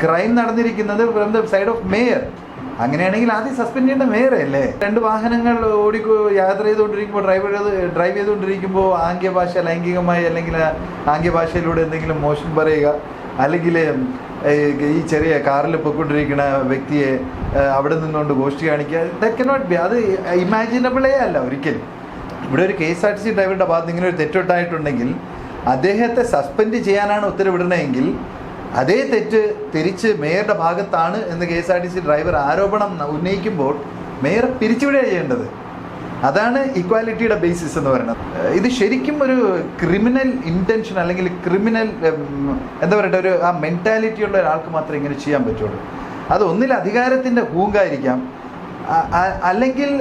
Crime നടന്നിരിക്കുന്നത് from the side of mayor. അങ്ങനെയാണെങ്കിൽ ആദ്യം സസ്പെൻഡ് ചെയ്യേണ്ട മേയറെ അല്ലേ? 2 വാഹനങ്ങൾ യാത്ര ചെയ്തുകൊണ്ടിരിക്കുമ്പോൾ ഡ്രൈവ് ചെയ്തുകൊണ്ടിരിക്കുമ്പോൾ ആംഗ്യഭാഷ ലൈംഗികമായി അല്ലെങ്കിൽ ആംഗ്യഭാഷയിലൂടെ എന്തെങ്കിലും മോശം പറയുക, അല്ലെങ്കിൽ ഈ ചെറിയ കാറിൽ പൊയ്ക്കൊണ്ടിരിക്കുന്ന വ്യക്തിയെ അവിടെ നിന്നുകൊണ്ട് ഗോഷ്ടി കാണിക്കുക, ദാറ്റ് കനോട്ട് ബി. അത് ഇമാജിനബിളേ അല്ല ഒരിക്കലും. ഇവിടെ ഒരു KSRTC ഡ്രൈവറുടെ ഭാഗത്ത് ഇങ്ങനെ ഒരു തെറ്റുണ്ടായിട്ടുണ്ടെങ്കിൽ അദ്ദേഹത്തെ സസ്പെൻഡ് ചെയ്യാനാണ് ഉത്തരവിടണമെങ്കിൽ അതേ തെറ്റ് തിരിച്ച് മേയറുടെ ഭാഗത്താണ് എന്ന് KSRTC ഡ്രൈവർ ആരോപണം ഉന്നയിക്കുമ്പോൾ മേയർ പിരിച്ചുവിടുകയാണ് ചെയ്യേണ്ടത്. അതാണ് ഇക്വാലിറ്റിയുടെ ബേസിസ് എന്ന് പറയുന്നത്. ഇത് ശരിക്കും ഒരു ക്രിമിനൽ ഇൻറ്റൻഷൻ അല്ലെങ്കിൽ ക്രിമിനൽ എന്താ പറയട്ടെ, ഒരു ആ മെൻറ്റാലിറ്റി ഉള്ള ഒരാൾക്ക് മാത്രമേ ഇങ്ങനെ ചെയ്യാൻ പറ്റുള്ളൂ. അത് ഒന്നിൽ അധികാരത്തിൻ്റെ ഹൂങ്കായിരിക്കാം, അല്ലെങ്കിൽ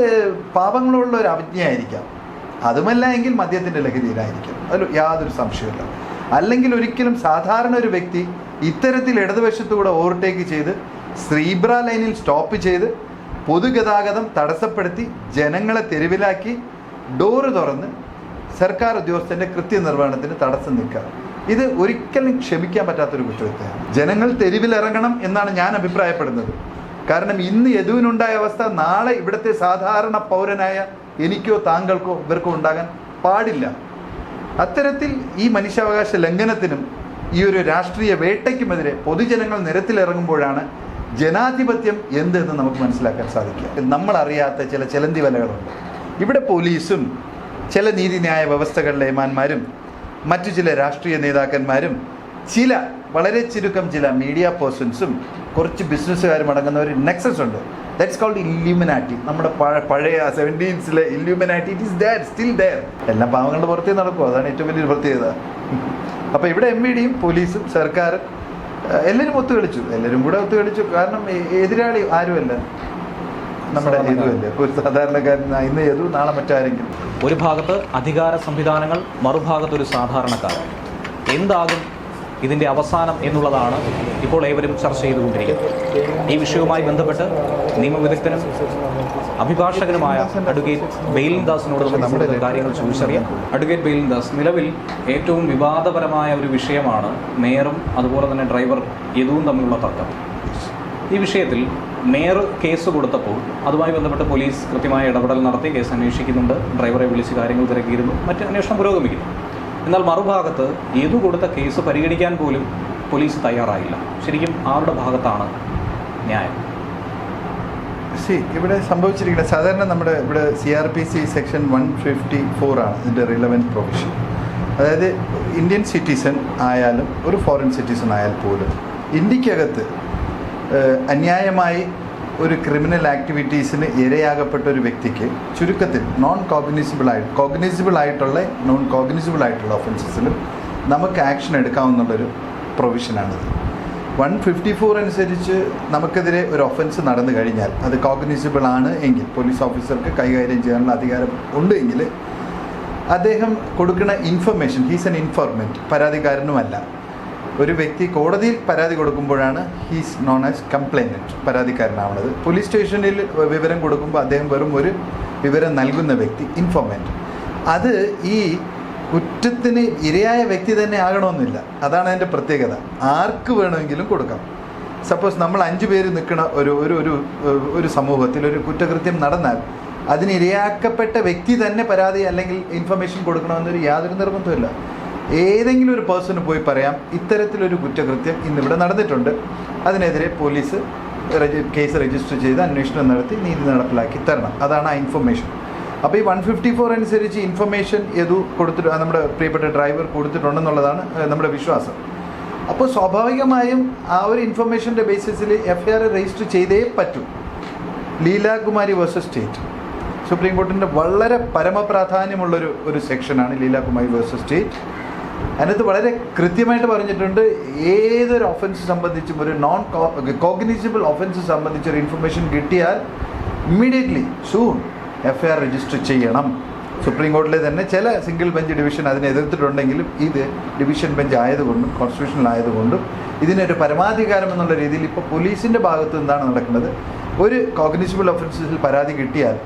പാപങ്ങളുള്ള ഒരു അവജ്ഞയായിരിക്കാം, അതുമല്ല എങ്കിൽ മദ്യത്തിൻ്റെ ലഹരിയിലായിരിക്കാം. അതിൽ യാതൊരു സംശയമില്ല. അല്ലെങ്കിൽ ഒരിക്കലും സാധാരണ ഒരു വ്യക്തി ഇത്തരത്തിൽ ഇടതുവശത്തുകൂടെ ഓവർടേക്ക് ചെയ്ത് സീബ്ര ലൈനിൽ സ്റ്റോപ്പ് ചെയ്ത് പൊതുഗതാഗതം തടസ്സപ്പെടുത്തി ജനങ്ങളെ തെരുവിലാക്കി ഡോറ് തുറന്ന് സർക്കാർ ഉദ്യോഗസ്ഥൻ്റെ കൃത്യനിർവഹണത്തിന് തടസ്സം നിൽക്കുക, ഇത് ഒരിക്കലും ക്ഷമിക്കാൻ പറ്റാത്തൊരു കുറ്റകൃത്യമാണ്. ജനങ്ങൾ തെരുവിലിറങ്ങണം എന്നാണ് ഞാൻ അഭിപ്രായപ്പെടുന്നത്. കാരണം ഇന്ന് യദുവിനുണ്ടായ അവസ്ഥ നാളെ ഇവിടുത്തെ സാധാരണ പൗരനായ എനിക്കോ താങ്കൾക്കോ ഇവർക്കോ ഉണ്ടാകാൻ പാടില്ല. അത്തരത്തിൽ ഈ മനുഷ്യാവകാശ ലംഘനത്തിനും ഈ ഒരു രാഷ്ട്രീയ വേട്ടയ്ക്കുമെതിരെ പൊതുജനങ്ങൾ നിരത്തിലിറങ്ങുമ്പോഴാണ് ജനാധിപത്യം എന്തെന്ന് നമുക്ക് മനസ്സിലാക്കാൻ സാധിക്കുക. നമ്മളറിയാത്ത ചില ചിലന്തി വലകളുണ്ട്. ഇവിടെ പോലീസും ചില നീതിന്യായ വ്യവസ്ഥകളിലെ ഏമാന്മാരും മറ്റു ചില രാഷ്ട്രീയ നേതാക്കന്മാരും ചില വളരെ ചുരുക്കം ചില മീഡിയ പേഴ്സൺസും കുറച്ച് ബിസിനസ്സുകാരും അടങ്ങുന്ന ഒരു നെക്സസ് ഉണ്ട്. That's called Illuminati. നമ്മുടെ പഴയ 70s Illuminati, it is there, still there. എല്ലാം പാവങ്ങളുടെ പുറത്തേ നടക്കും. അതാണ് ഏറ്റവും വലിയൊരു പ്രത്യേകത. അപ്പോൾ ഇവിടെ MVDയും പോലീസും സർക്കാരും എല്ലാവരും ഒത്തുകളിച്ചു, എല്ലാവരും കൂടെ ഒത്തുകളിച്ചു. കാരണം എതിരാളി ആരുമല്ല, നമ്മുടെ യദുവല്ലേ, ഒരു സാധാരണക്കാരൻ. ഇന്ന് യദു, നാളെ മറ്റാരെങ്കിലും. ഒരു ഭാഗത്ത് അധികാര സംവിധാനങ്ങൾ, മറുഭാഗത്ത് ഒരു സാധാരണക്കാരൻ. എന്താകും ഇതിൻ്റെ അവസാനം എന്നുള്ളതാണ് ഇപ്പോൾ ഏവരും ചർച്ച ചെയ്തുകൊണ്ടിരിക്കുന്നത്. ഈ വിഷയവുമായി ബന്ധപ്പെട്ട് നിയമവിദഗ്ധനും അഭിഭാഷകനുമായ അഡ്വക്കേറ്റ് ബെയിലിൻ ദാസിനോട് നമുക്ക് കാര്യങ്ങൾ ചോദിച്ചറിയാം. അഡ്വക്കേറ്റ് ബെയിലിൻ ദാസ്, നിലവിൽ ഏറ്റവും വിവാദപരമായ ഒരു വിഷയമാണ് മേയറും അതുപോലെ തന്നെ ഡ്രൈവർ യദുവും തമ്മിലുള്ള തർക്കം. ഈ വിഷയത്തിൽ മേയർ കേസ് കൊടുത്തപ്പോൾ അതുമായി ബന്ധപ്പെട്ട് പോലീസ് കൃത്യമായ ഇടപെടൽ നടത്തി കേസ് അന്വേഷിക്കുന്നുണ്ട്. ഡ്രൈവറെ വിളിച്ച് കാര്യങ്ങൾ തിരക്കിയിരുന്നു, മറ്റ് അന്വേഷണം പുരോഗമിക്കുന്നു. എന്നാൽ മറുഭാഗത്ത് യദു കൊടുത്ത കേസ് പരിഗണിക്കാൻ പോലും പോലീസ് തയ്യാറായില്ല. ശരിക്കും ആരുടെ ഭാഗത്താണ് ന്യായം? ഇവിടെ സംഭവിച്ചിരിക്കുന്നത് സാധാരണ നമ്മുടെ ഇവിടെ CRPC സെക്ഷൻ 154 ആണ് ഇതിൻ്റെ റിലവൻറ്റ് പ്രൊവിഷൻ. അതായത് ഇന്ത്യൻ സിറ്റിസൺ ആയാലും ഒരു ഫോറിൻ സിറ്റിസൺ ആയാൽ പോലും ഇന്ത്യക്കകത്ത് അന്യായമായി ഒരു ക്രിമിനൽ ആക്ടിവിറ്റീസിന് ഇരയാകപ്പെട്ട ഒരു വ്യക്തിക്ക് ചുരുക്കത്തിൽ കോഗ്നിസിബിൾ ആയിട്ടുള്ള നോൺ കോഗ്നിസിബിൾ ആയിട്ടുള്ള ഒഫൻസസിലും നമുക്ക് ആക്ഷൻ എടുക്കാവുന്നുള്ളൊരു പ്രൊവിഷനാണിത്. 154 അനുസരിച്ച് നമുക്കെതിരെ ഒരു ഒഫൻസ് നടന്നു കഴിഞ്ഞാൽ അത് കോഗ്നിസിബിൾ ആണ് എങ്കിൽ പോലീസ് ഓഫീസർക്ക് കൈകാര്യം ചെയ്യാനുള്ള അധികാരം ഉണ്ട് എങ്കിൽ അദ്ദേഹം കൊടുക്കുന്ന ഇൻഫർമേഷൻ, ഹീസ് എൻ ഇൻഫോർമെൻറ്റ്, പരാതിക്കാരനുമല്ല. ഒരു വ്യക്തി കോടതിയിൽ പരാതി കൊടുക്കുമ്പോഴാണ് he's known as complainant, പരാതിക്കാരനാവുന്നത്. Police സ്റ്റേഷനിൽ വിവരം കൊടുക്കുമ്പോൾ അദ്ദേഹം വെറും ഒരു വിവരം നൽകുന്ന വ്യക്തി, ഇൻഫോർമൻറ്റ്. അത് ഈ കുറ്റത്തിന് ഇരയായ വ്യക്തി തന്നെ ആകണമെന്നില്ല. അതാണ് അതിൻ്റെ പ്രത്യേകത. ആർക്ക് വേണമെങ്കിലും കൊടുക്കാം. സപ്പോസ് നമ്മൾ 5 പേര് നിൽക്കുന്ന ഒരു സമൂഹത്തിൽ ഒരു കുറ്റകൃത്യം നടന്നാൽ അതിന് ഇരയാക്കപ്പെട്ട വ്യക്തി തന്നെ പരാതി അല്ലെങ്കിൽ ഇൻഫർമേഷൻ കൊടുക്കണമെന്നൊരു യാതൊരു നിർബന്ധമില്ല. ഏതെങ്കിലും ഒരു പേഴ്സണ് പോയി പറയാം, ഇത്തരത്തിലൊരു കുറ്റകൃത്യം ഇന്നിവിടെ നടന്നിട്ടുണ്ട്, അതിനെതിരെ പോലീസ് കേസ് രജിസ്റ്റർ ചെയ്ത് അന്വേഷണം നടത്തി നീതി നടപ്പിലാക്കി തരണം. അതാണ് ആ ഇൻഫർമേഷൻ. അപ്പോൾ ഈ 154 അനുസരിച്ച് ഇൻഫർമേഷൻ കൊടുത്തിട്ട് നമ്മുടെ പ്രിയപ്പെട്ട ഡ്രൈവർ കൊടുത്തിട്ടുണ്ടെന്നുള്ളതാണ് നമ്മുടെ വിശ്വാസം. അപ്പോൾ സ്വാഭാവികമായും ആ ഒരു ഇൻഫർമേഷൻ്റെ ബേസിസിൽ FIR രജിസ്റ്റർ ചെയ്തേ പറ്റൂ. ലീലാകുമാരി വേഴ്സസ് സ്റ്റേറ്റ്, സുപ്രീം കോർട്ടിൻ്റെ വളരെ പരമപ്രാധാന്യമുള്ളൊരു സെക്ഷനാണ് ലീലാകുമാരി വേഴ്സസ് സ്റ്റേറ്റ്. അതിനകത്ത് വളരെ കൃത്യമായിട്ട് പറഞ്ഞിട്ടുണ്ട്, ഏതൊരു ഒഫൻസ് സംബന്ധിച്ചും ഒരു നോൺ കോഗ്നിസിബിൾ ഒഫൻസ് സംബന്ധിച്ചൊരു ഇൻഫർമേഷൻ കിട്ടിയാൽ ഇമ്മീഡിയറ്റ്ലി സൂൺ FIR രജിസ്റ്റർ ചെയ്യണം. സുപ്രീം കോടതിയിലെ തന്നെ ചില സിംഗിൾ ബെഞ്ച് ഡിവിഷൻ അതിനെ എതിർത്തിട്ടുണ്ടെങ്കിലും ഇത് ഡിവിഷൻ ബെഞ്ച് ആയതുകൊണ്ടും കോൺസ്റ്റിറ്റ്യൂഷണൽ ആയതുകൊണ്ടും ഇതിനൊരു പരമാധികാരം എന്നുള്ള രീതിയിൽ ഇപ്പോൾ പോലീസിൻ്റെ ഭാഗത്ത് എന്താണ് നടക്കുന്നത്, ഒരു കോഗ്നിസിബിൾ ഒഫൻസിൽ പരാതി കിട്ടിയാൽ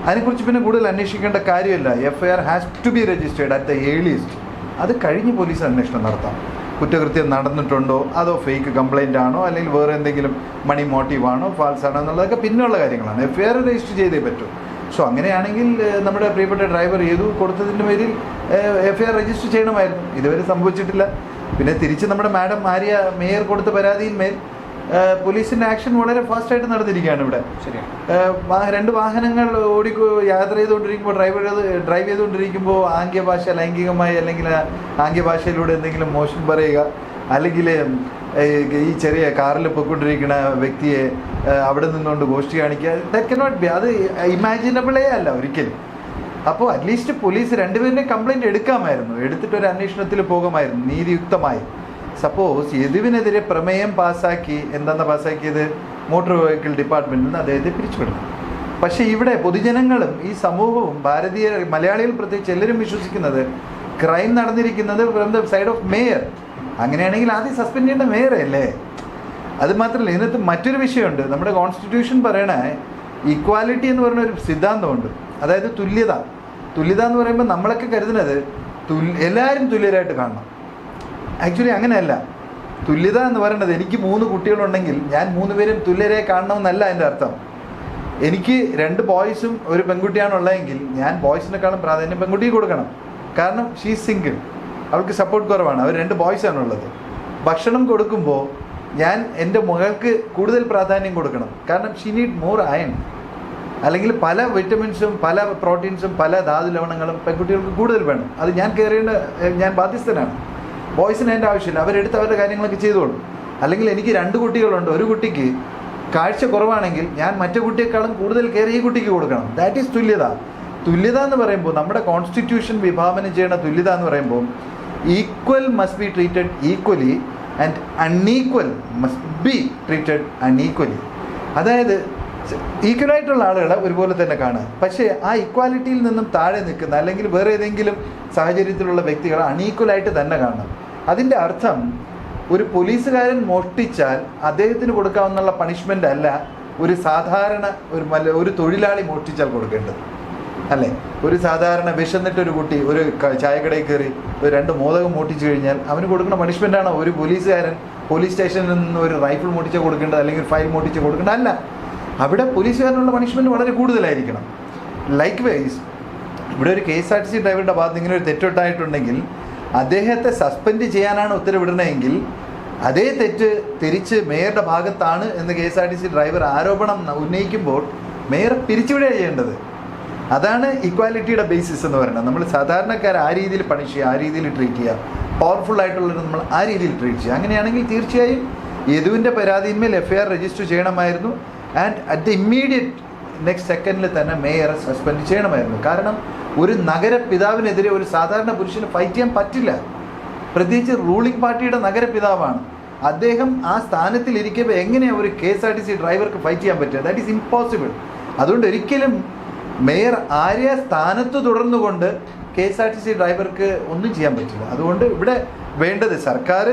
അതിനെക്കുറിച്ച് പിന്നെ കൂടുതൽ അന്വേഷിക്കേണ്ട കാര്യമില്ല. FIR has to be registered at the earliest. അത് കഴിഞ്ഞ് പോലീസ് അന്വേഷണം നടത്താം. കുറ്റകൃത്യം നടന്നിട്ടുണ്ടോ, അതോ ഫേക്ക് കംപ്ലൈൻ്റ് ആണോ, അല്ലെങ്കിൽ വേറെ എന്തെങ്കിലും മണി മോട്ടീവാണോ, ഫാൾസ് ആണോ എന്നുള്ളതൊക്കെ പിന്നെയുള്ള കാര്യങ്ങളാണ്. FIR രജിസ്റ്റർ ചെയ്തേ പറ്റൂ. സോ അങ്ങനെയാണെങ്കിൽ നമ്മുടെ പ്രിയപ്പെട്ട ഡ്രൈവർ ഏതു കൊടുത്തതിൻ്റെ പേരിൽ FIR രജിസ്റ്റർ ചെയ്യണമായിരുന്നു. ഇതുവരെ സംഭവിച്ചിട്ടില്ല. പിന്നെ തിരിച്ച് നമ്മുടെ മാഡം ആര്യ മേയർ കൊടുത്ത പരാതിയിന്മേൽ പോലീസിൻ്റെ ആക്ഷൻ വളരെ ഫാസ്റ്റായിട്ട് നടന്നിരിക്കുകയാണ് ഇവിടെ. രണ്ട് വാഹനങ്ങൾ യാത്ര ചെയ്തുകൊണ്ടിരിക്കുമ്പോൾ ഡ്രൈവ് ചെയ്തുകൊണ്ടിരിക്കുമ്പോൾ ആംഗ്യഭാഷ ലൈംഗികമായി അല്ലെങ്കിൽ ആംഗ്യഭാഷയിലൂടെ എന്തെങ്കിലും മോശം പറയുക, അല്ലെങ്കിൽ ഈ ചെറിയ കാറിൽ പൊയ്ക്കൊണ്ടിരിക്കുന്ന വ്യക്തിയെ അവിടെ നിന്നുകൊണ്ട് ഗോഷ്ടി കാണിക്കുക, ദാറ്റ് കനോട്ട് ബി. അത് ഇമാജിനബിളേ അല്ല ഒരിക്കലും. അപ്പോൾ അറ്റ്ലീസ്റ്റ് പോലീസ് രണ്ടുപേരുടെ കംപ്ലൈൻറ്റ് എടുക്കാമായിരുന്നു, എടുത്തിട്ടൊരു അന്വേഷണത്തിൽ പോകുമായിരുന്നു നീതിയുക്തമായി. സപ്പോസ് യദുവിനെതിരെ പ്രമേയം പാസ്സാക്കി, എന്താണ് പാസ്സാക്കിയത്, മോട്ടോർ വെഹിക്കിൾ ഡിപ്പാർട്ട്മെൻറ്റിൽ നിന്ന് അദ്ദേഹത്തെ പിരിച്ചുവിടണം. പക്ഷേ ഇവിടെ പൊതുജനങ്ങളും ഈ സമൂഹവും മലയാളികൾ പ്രത്യേകിച്ച് എല്ലാവരും വിശ്വസിക്കുന്നത് ക്രൈം നടന്നിരിക്കുന്നത് from the side of mayor. അങ്ങനെയാണെങ്കിൽ ആദ്യം സസ്പെൻഡ് ചെയ്യേണ്ട മേയറേ അല്ലേ? അത് മാത്രമല്ല, ഇതിനകത്ത് മറ്റൊരു വിഷയമുണ്ട്. നമ്മുടെ കോൺസ്റ്റിറ്റ്യൂഷൻ പറയണ ഈക്വാലിറ്റി എന്ന് പറയുന്ന ഒരു സിദ്ധാന്തമുണ്ട്. അതായത് തുല്യത എന്ന് പറയുമ്പോൾ നമ്മളൊക്കെ കരുതുന്നത് എല്ലാവരും തുല്യരായിട്ട് കാണണം. ആക്ച്വലി അങ്ങനെയല്ല. തുല്യത എന്ന് പറയുന്നത് എനിക്ക് 3 കുട്ടികളുണ്ടെങ്കിൽ ഞാൻ 3 പേരും തുല്യരെ കാണണമെന്നല്ല അതിൻ്റെ അർത്ഥം. എനിക്ക് 2 ബോയ്സും ഒരു പെൺകുട്ടിയാണുള്ളതെങ്കിൽ ഞാൻ ബോയ്സിനെക്കാളും പ്രാധാന്യം പെൺകുട്ടിക്ക് കൊടുക്കണം. കാരണം ഷീ സിംഗിൾ, അവൾക്ക് സപ്പോർട്ട് കുറവാണ്, അവർ 2 ബോയ്സാണുള്ളത്. ഭക്ഷണം കൊടുക്കുമ്പോൾ ഞാൻ എൻ്റെ മകൾക്ക് കൂടുതൽ പ്രാധാന്യം കൊടുക്കണം. കാരണം ഷീ നീഡ് മോർ അയൺ, അല്ലെങ്കിൽ പല വിറ്റമിൻസും പല പ്രോട്ടീൻസും പല ധാതു ലവണങ്ങളും പെൺകുട്ടികൾക്ക് കൂടുതൽ വേണം. അത് ഞാൻ ബാധ്യസ്ഥനാണ്. ബോയ്സിന് എൻ്റെ ആവശ്യമില്ല, അവരെടുത്ത് അവരുടെ കാര്യങ്ങളൊക്കെ ചെയ്തോളും. അല്ലെങ്കിൽ എനിക്ക് 2 കുട്ടികളുണ്ട്, ഒരു കുട്ടിക്ക് കാഴ്ച കുറവാണെങ്കിൽ ഞാൻ മറ്റേ കുട്ടിയെക്കാളും കൂടുതൽ കെയർ ഈ കുട്ടിക്ക് കൊടുക്കണം. ദാറ്റ് ഈസ് തുല്യത എന്ന് പറയുമ്പോൾ നമ്മുടെ കോൺസ്റ്റിറ്റ്യൂഷൻ വിഭാവനം ചെയ്യുന്ന തുല്യത എന്ന് പറയുമ്പോൾ equal must be treated equally and unequal must be treated unequally. അതായത് ഈക്വലായിട്ടുള്ള ആളുകളെ ഒരുപോലെ തന്നെ കാണുക, പക്ഷേ ആ ഇക്വാലിറ്റിയിൽ നിന്നും താഴെ നിൽക്കുന്ന അല്ലെങ്കിൽ വേറെ ഏതെങ്കിലും സാഹചര്യത്തിലുള്ള വ്യക്തികളെ അൺഈക്വലായിട്ട് തന്നെ കാണണം. അതിൻ്റെ അർത്ഥം ഒരു പോലീസുകാരൻ മോഷ്ടിച്ചാൽ അദ്ദേഹത്തിന് കൊടുക്കാവുന്ന പണിഷ്മെൻ്റ് അല്ല ഒരു സാധാരണ ഒരു തൊഴിലാളി മോഷ്ടിച്ചാൽ കൊടുക്കേണ്ടത്, അല്ലേ? ഒരു സാധാരണ വിശന്നിട്ടൊരു കുട്ടി ഒരു ചായക്കടയിൽ കയറി ഒരു 2 മോദകം മോഷ്ടിച്ചു കഴിഞ്ഞാൽ അവന് കൊടുക്കുന്ന പണിഷ്മെൻ്റാണോ ഒരു പോലീസുകാരൻ പോലീസ് സ്റ്റേഷനിൽ നിന്ന് ഒരു റൈഫിൾ മോഷ്ടിച്ച് കൊടുക്കേണ്ടത് അല്ലെങ്കിൽ ഒരു ഫയൽ മോഷ്ടിച്ച് കൊടുക്കേണ്ടത്? അല്ല. അവിടെ പോലീസുകാരനുള്ള പണിഷ്മെൻറ്റ് വളരെ കൂടുതലായിരിക്കണം. ലൈക്ക് വൈസ് ഇവിടെ ഒരു KSRTC ഡ്രൈവറുടെ ഭാഗത്ത് ഇങ്ങനെ ഒരു തെറ്റുണ്ടായിട്ടുണ്ടെങ്കിൽ അദ്ദേഹത്തെ സസ്പെൻഡ് ചെയ്യാനാണ് ഉത്തരവിടണമെങ്കിൽ അതേ തെറ്റ് തിരിച്ച് മേയറുടെ ഭാഗത്താണ് എന്ന് KSRTC ഡ്രൈവർ ആരോപണം ഉന്നയിക്കുമ്പോൾ മേയർ പിരിച്ചുവിടുകയാണ് ചെയ്യേണ്ടത്. അതാണ് ഇക്വാലിറ്റിയുടെ ബേസിസ് എന്ന് പറയുന്നത്. നമ്മൾ സാധാരണക്കാരെ ആ രീതിയിൽ പണിഷ് ചെയ്യുക, ആ രീതിയിൽ ട്രീറ്റ് ചെയ്യുക, പവർഫുൾ ആയിട്ടുള്ളവർ നമ്മൾ ആ രീതിയിൽ ട്രീറ്റ് ചെയ്യുക. അങ്ങനെയാണെങ്കിൽ തീർച്ചയായും യദുവിൻ്റെ പരാതിന്മേൽ FIR രജിസ്റ്റർ ചെയ്യണമായിരുന്നു. And at the immediate next സെക്കൻഡിൽ തന്നെ മേയറെ സസ്പെൻഡ് ചെയ്യണമായിരുന്നു. കാരണം ഒരു നഗരപിതാവിനെതിരെ ഒരു സാധാരണ പുരുഷന് ഫൈറ്റ് ചെയ്യാൻ പറ്റില്ല. പ്രത്യേകിച്ച് റൂളിംഗ് പാർട്ടിയുടെ നഗരപിതാവാണ് അദ്ദേഹം. ആ സ്ഥാനത്തിലിരിക്കുമ്പോൾ എങ്ങനെയാണ് ഒരു KSRTC ഡ്രൈവർക്ക് ഫൈറ്റ് ചെയ്യാൻ പറ്റുക? That is impossible. അതുകൊണ്ട് ഒരിക്കലും മേയർ ആര്യ സ്ഥാനത്ത് തുടർന്നുകൊണ്ട് KSRTC ഡ്രൈവർക്ക് ഒന്നും ചെയ്യാൻ പറ്റില്ല. അതുകൊണ്ട് ഇവിടെ വേണ്ടത് സർക്കാർ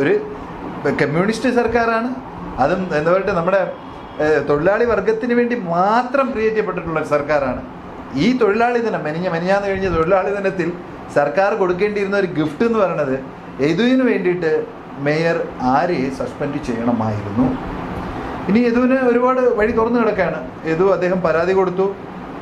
ഒരു കമ്മ്യൂണിസ്റ്റ് സർക്കാരാണ്. അതും എന്താ പറയുക, നമ്മുടെ തൊഴിലാളി വർഗത്തിന് വേണ്ടി മാത്രം ക്രിയേറ്റ് ചെയ്യപ്പെട്ടിട്ടുള്ള സർക്കാരാണ്. ഈ തൊഴിലാളി ദിനം മെനിഞ്ഞാന്ന് കഴിഞ്ഞ തൊഴിലാളി ദിനത്തിൽ സർക്കാർ കൊടുക്കേണ്ടിയിരുന്ന ഒരു ഗിഫ്റ്റ് എന്ന് പറയുന്നത് യദുവിന് വേണ്ടിയിട്ട് മേയർ ആര്യയെ സസ്പെൻഡ് ചെയ്യണമായിരുന്നു. ഇനി യദുവിന് ഒരുപാട് വഴി തുറന്നു കിടക്കുകയാണ്. അദ്ദേഹം പരാതി കൊടുത്തു,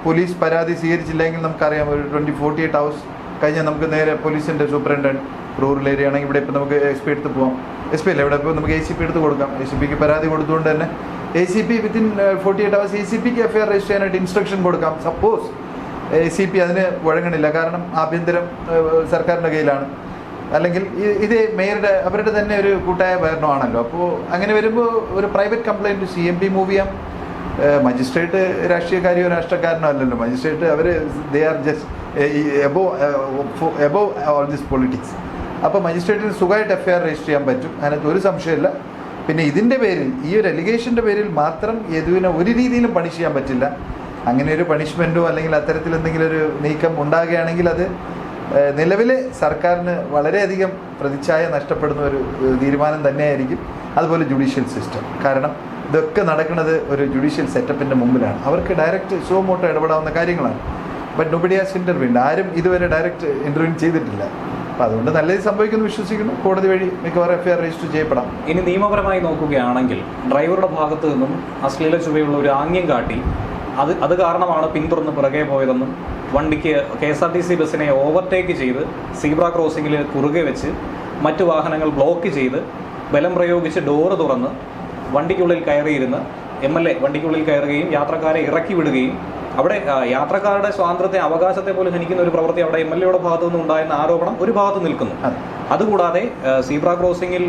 പോലീസ് പരാതി സ്വീകരിച്ചില്ലെങ്കിൽ നമുക്കറിയാം ഒരു 48 hours കഴിഞ്ഞാൽ നമുക്ക് നേരെ പോലീസിൻ്റെ സൂപ്രണ്ടൻറ്റ് റൂറൽ ഏരിയ ആണെങ്കിൽ ഇവിടെ ഇപ്പോൾ നമുക്ക് SP എടുത്ത് പോകാം. SP അല്ല, ഇവിടെ ഇപ്പോൾ നമുക്ക് ACP എടുത്ത് കൊടുക്കാം. ACPക്ക് പരാതി കൊടുത്തുകൊണ്ട് തന്നെ ACP within 48 hours ACPക്ക് FIR register ചെയ്യാനായിട്ട് ഇൻസ്ട്രക്ഷൻ കൊടുക്കാം. സപ്പോസ് ACP അതിന് വഴങ്ങണില്ല, കാരണം ആഭ്യന്തരം സർക്കാരിൻ്റെ കയ്യിലാണ്, അല്ലെങ്കിൽ ഇതേ മേയറുടെ അവരുടെ തന്നെ ഒരു കൂട്ടായ ഭരണമാണല്ലോ. അപ്പോൾ അങ്ങനെ വരുമ്പോൾ ഒരു പ്രൈവറ്റ് കംപ്ലയിൻറ്റ് CMP മൂവ് ചെയ്യാം. മജിസ്ട്രേറ്റ് രാഷ്ട്രീയക്കാരിയോ രാഷ്ട്രീയക്കാരനോ അല്ലല്ലോ. മജിസ്ട്രേറ്റ് അവർ they are just above all this politics. അപ്പോൾ മജിസ്ട്രേറ്റിന് സുഖമായിട്ട് FIR രജിസ്റ്റർ ചെയ്യാൻ പറ്റും, അതിനകത്ത് ഒരു സംശയമില്ല. പിന്നെ ഇതിൻ്റെ പേരിൽ, ഈ ഒരു അലിഗേഷൻ്റെ പേരിൽ മാത്രം യദുവിനെ ഒരു രീതിയിലും പണിഷ് ചെയ്യാൻ പറ്റില്ല. അങ്ങനെ ഒരു പണിഷ്മെൻറ്റോ അല്ലെങ്കിൽ അത്തരത്തിൽ എന്തെങ്കിലും ഒരു നീക്കം ഉണ്ടാകുകയാണെങ്കിൽ അത് നിലവിലെ സർക്കാരിന് വളരെയധികം പ്രതിച്ഛായ നഷ്ടപ്പെടുന്ന ഒരു തീരുമാനം തന്നെയായിരിക്കും. അതുപോലെ ജുഡീഷ്യൽ സിസ്റ്റം, കാരണം ഇതൊക്കെ നടക്കുന്നത് ഒരു ജുഡീഷ്യൽ സെറ്റപ്പിൻ്റെ മുമ്പിലാണ്. അവർക്ക് ഡയറക്റ്റ് സുമോട്ടോ ഇടപെടാവുന്ന കാര്യങ്ങളാണ്. But nobody has interviewed. ആരും ഇതുവരെ ഡയറക്റ്റ് ഇൻ്റർവ്യൂ ചെയ്തിട്ടില്ല. അപ്പം അതുകൊണ്ട് നല്ലത് സംഭവിക്കുമെന്ന് വിശ്വസിക്കുന്നു. കോടതി വഴി മിക്കവാറും FIR രജിസ്റ്റർ ചെയ്യപ്പെടാം. ഇനി നിയമപരമായി നോക്കുകയാണെങ്കിൽ ഡ്രൈവറുടെ ഭാഗത്തു നിന്നും അശ്ലീല ചുവയുള്ള ഒരു ആംഗ്യം കാട്ടി അത് കാരണമാണ് പിന്തുടർന്ന് പിറകെ പോയതെന്നും വണ്ടിക്ക് KSRTC ബസ്സിനെ ഓവർടേക്ക് ചെയ്ത് സീബ്ര ക്രോസിങ്ങിൽ കുറുകെ വെച്ച് മറ്റു വാഹനങ്ങൾ ബ്ലോക്ക് ചെയ്ത് ബലം പ്രയോഗിച്ച് ഡോറ് തുറന്ന് വണ്ടിക്കുള്ളിൽ കയറിയിരുന്ന് MLA വണ്ടിക്കുള്ളിൽ കയറുകയും യാത്രക്കാരെ ഇറക്കി വിടുകയും അവിടെ യാത്രക്കാരുടെ സ്വാതന്ത്ര്യത്തെ അവകാശത്തെ പോലും ഹനിക്കുന്ന ഒരു പ്രവൃത്തി അവിടെ MLAയുടെ ഭാഗത്തു നിന്ന് ഉണ്ടായെന്ന ആരോപണം ഒരു ഭാഗത്ത് നിൽക്കുന്നു. അതുകൂടാതെ സീബ്ര ക്രോസിങ്ങിൽ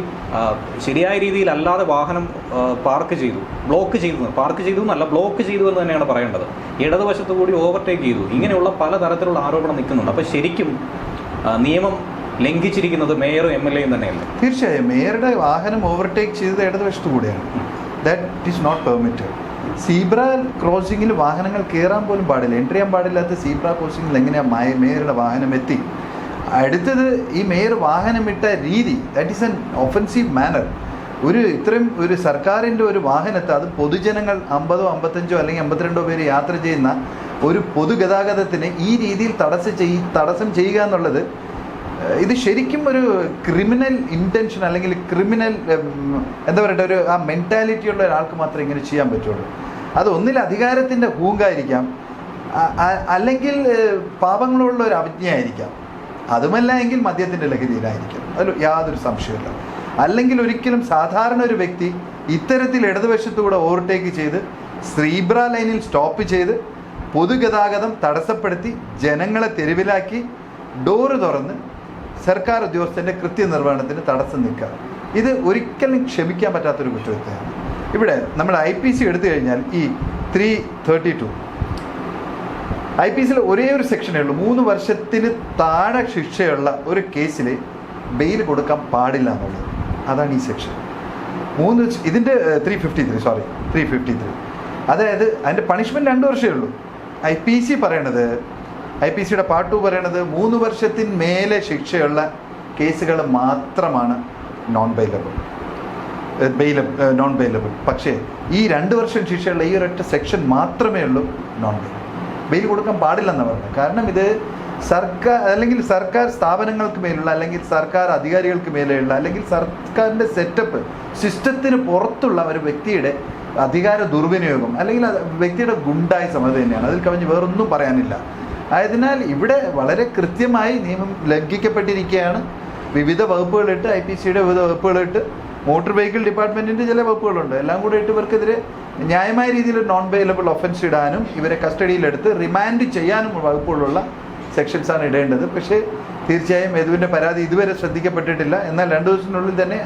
ശരിയായ രീതിയിൽ അല്ലാതെ വാഹനം പാർക്ക് ചെയ്തു എന്നല്ല ബ്ലോക്ക് ചെയ്തു എന്ന് തന്നെയാണ് പറയേണ്ടത്. ഇടതുവശത്തു കൂടി ഓവർടേക്ക് ചെയ്തു. ഇങ്ങനെയുള്ള പലതരത്തിലുള്ള ആരോപണം നിൽക്കുന്നുണ്ട്. അപ്പോൾ ശരിക്കും നിയമം ലംഘിച്ചിരിക്കുന്നത് മേയറും MLAയും തന്നെയല്ലേ? തീർച്ചയായും മേയറുടെ വാഹനം ഓവർടേക്ക് ചെയ്തത് ഇടതുവശത്തു കൂടെയാണ്. That is not permitted. Zebra ക്രോസിങ്ങിൽ വാഹനങ്ങൾ കയറാൻ പോലും പാടില്ല. എൻട്രി ചെയ്യാൻ പാടില്ലാത്ത സീബ്ര ക്രോസിങ്ങിൽ എങ്ങനെയാണ് മേയറുടെ വാഹനം എത്തി? അടുത്തത് ഈ മേയർ വാഹനമിട്ട രീതി, that is an offensive manner. ഇത്രയും ഒരു സർക്കാരിൻ്റെ ഒരു വാഹനത്തെ, അത് പൊതുജനങ്ങൾ 50, 55 അല്ലെങ്കിൽ 52 പേര് യാത്ര ചെയ്യുന്ന ഒരു പൊതുഗതാഗതത്തിന് ഈ രീതിയിൽ തടസ്സം ചെയ്യുക എന്നുള്ളത് ഇത് ശരിക്കും ഒരു ക്രിമിനൽ ഇൻറ്റൻഷൻ അല്ലെങ്കിൽ ക്രിമിനൽ എന്താ പറയട്ടെ, ഒരു ആ മെൻറ്റാലിറ്റിയുള്ള ഒരാൾക്ക് മാത്രമേ ഇങ്ങനെ ചെയ്യാൻ പറ്റുള്ളൂ. അത് ഒന്നിൽ അധികാരത്തിൻ്റെ ഹൂങ്കായിരിക്കാം, അല്ലെങ്കിൽ പാപങ്ങളുള്ള ഒരു അവജ്ഞയായിരിക്കാം, അതുമല്ല എങ്കിൽ മദ്യത്തിൻ്റെ ലഹരിയിലായിരിക്കും. അതിൽ യാതൊരു സംശയമില്ല. അല്ലെങ്കിൽ ഒരിക്കലും സാധാരണ ഒരു വ്യക്തി ഇത്തരത്തിൽ ഇടതുവശത്തുകൂടെ ഓവർടേക്ക് ചെയ്ത് സീബ്ര ലൈനിൽ സ്റ്റോപ്പ് ചെയ്ത് പൊതുഗതാഗതം തടസ്സപ്പെടുത്തി ജനങ്ങളെ തെരുവിലാക്കി ഡോറ് തുറന്ന് സർക്കാർ ഉദ്യോഗസ്ഥൻ്റെ കൃത്യനിർവഹണത്തിന് തടസ്സം നിൽക്കുക, ഇത് ഒരിക്കലും ക്ഷമിക്കാൻ പറ്റാത്തൊരു കുറ്റകൃത്യമാണ്. ഇവിടെ നമ്മൾ IPC എടുത്തു കഴിഞ്ഞാൽ ഈ 332 IPCയിൽ ഒരേ ഒരു സെക്ഷനേ ഉള്ളൂ. 3 വർഷത്തിന് താഴെ ശിക്ഷയുള്ള ഒരു കേസിൽ ബെയിൽ കൊടുക്കാൻ പാടില്ല എന്നുള്ളത്. അതാണ് ഈ സെക്ഷൻ. ഇതിൻ്റെ 353 അതായത് അതിൻ്റെ പണിഷ്മെൻറ്റ് 2 വർഷമേ ഉള്ളൂ. IPCയുടെ പാർട്ട് 2 പറയണത് 3 വർഷത്തിന് മേലെ ശിക്ഷയുള്ള കേസുകൾ മാത്രമാണ് നോൺ ബെയിലബിൾ. പക്ഷേ ഈ 2 വർഷം ശിക്ഷയുള്ള ഈ ഒരൊറ്റ സെക്ഷൻ മാത്രമേ ഉള്ളൂ നോൺ ബെയിൽ കൊടുക്കാൻ പാടില്ലെന്ന് പറഞ്ഞത്. കാരണം ഇത് സർക്കാർ സ്ഥാപനങ്ങൾക്ക് മേലുള്ള അല്ലെങ്കിൽ സർക്കാർ അധികാരികൾക്ക് മേലെയുള്ള അല്ലെങ്കിൽ സർക്കാരിൻ്റെ സെറ്റപ്പ് സിസ്റ്റത്തിന് പുറത്തുള്ള ഒരു വ്യക്തിയുടെ അധികാര ദുർവിനിയോഗം അല്ലെങ്കിൽ വ്യക്തിയുടെ ഗുണ്ടായിസം അത് തന്നെയാണ്. അതിൽ കവിഞ്ഞ് വേറൊന്നും പറയാനില്ല. ആയതിനാൽ ഇവിടെ വളരെ കൃത്യമായി നിയമം ലംഘിക്കപ്പെട്ടിരിക്കുകയാണ്. വിവിധ വകുപ്പുകളിട്ട്, IPCയുടെ വിവിധ വകുപ്പുകളിട്ട്, മോട്ടോർ വെഹിക്കിൾ ഡിപ്പാർട്ട്മെൻറ്റിൻ്റെ ചില വകുപ്പുകളുണ്ട്, എല്ലാം കൂടെ ഇട്ട് ഇവർക്കെതിരെ ന്യായമായ രീതിയിൽ നോൺ ബെയിലബിൾ ഒഫൻസ് ഇടാനും ഇവരെ കസ്റ്റഡിയിലെടുത്ത് റിമാൻഡ് ചെയ്യാനും വകുപ്പുകളുള്ള സെക്ഷൻസാണ് ഇടേണ്ടത്. പക്ഷേ തീർച്ചയായും യദുവിൻ്റെ പരാതി ഇതുവരെ ശ്രദ്ധിക്കപ്പെട്ടിട്ടില്ല. എന്നാൽ 2 ദിവസത്തിനുള്ളിൽ തന്നെ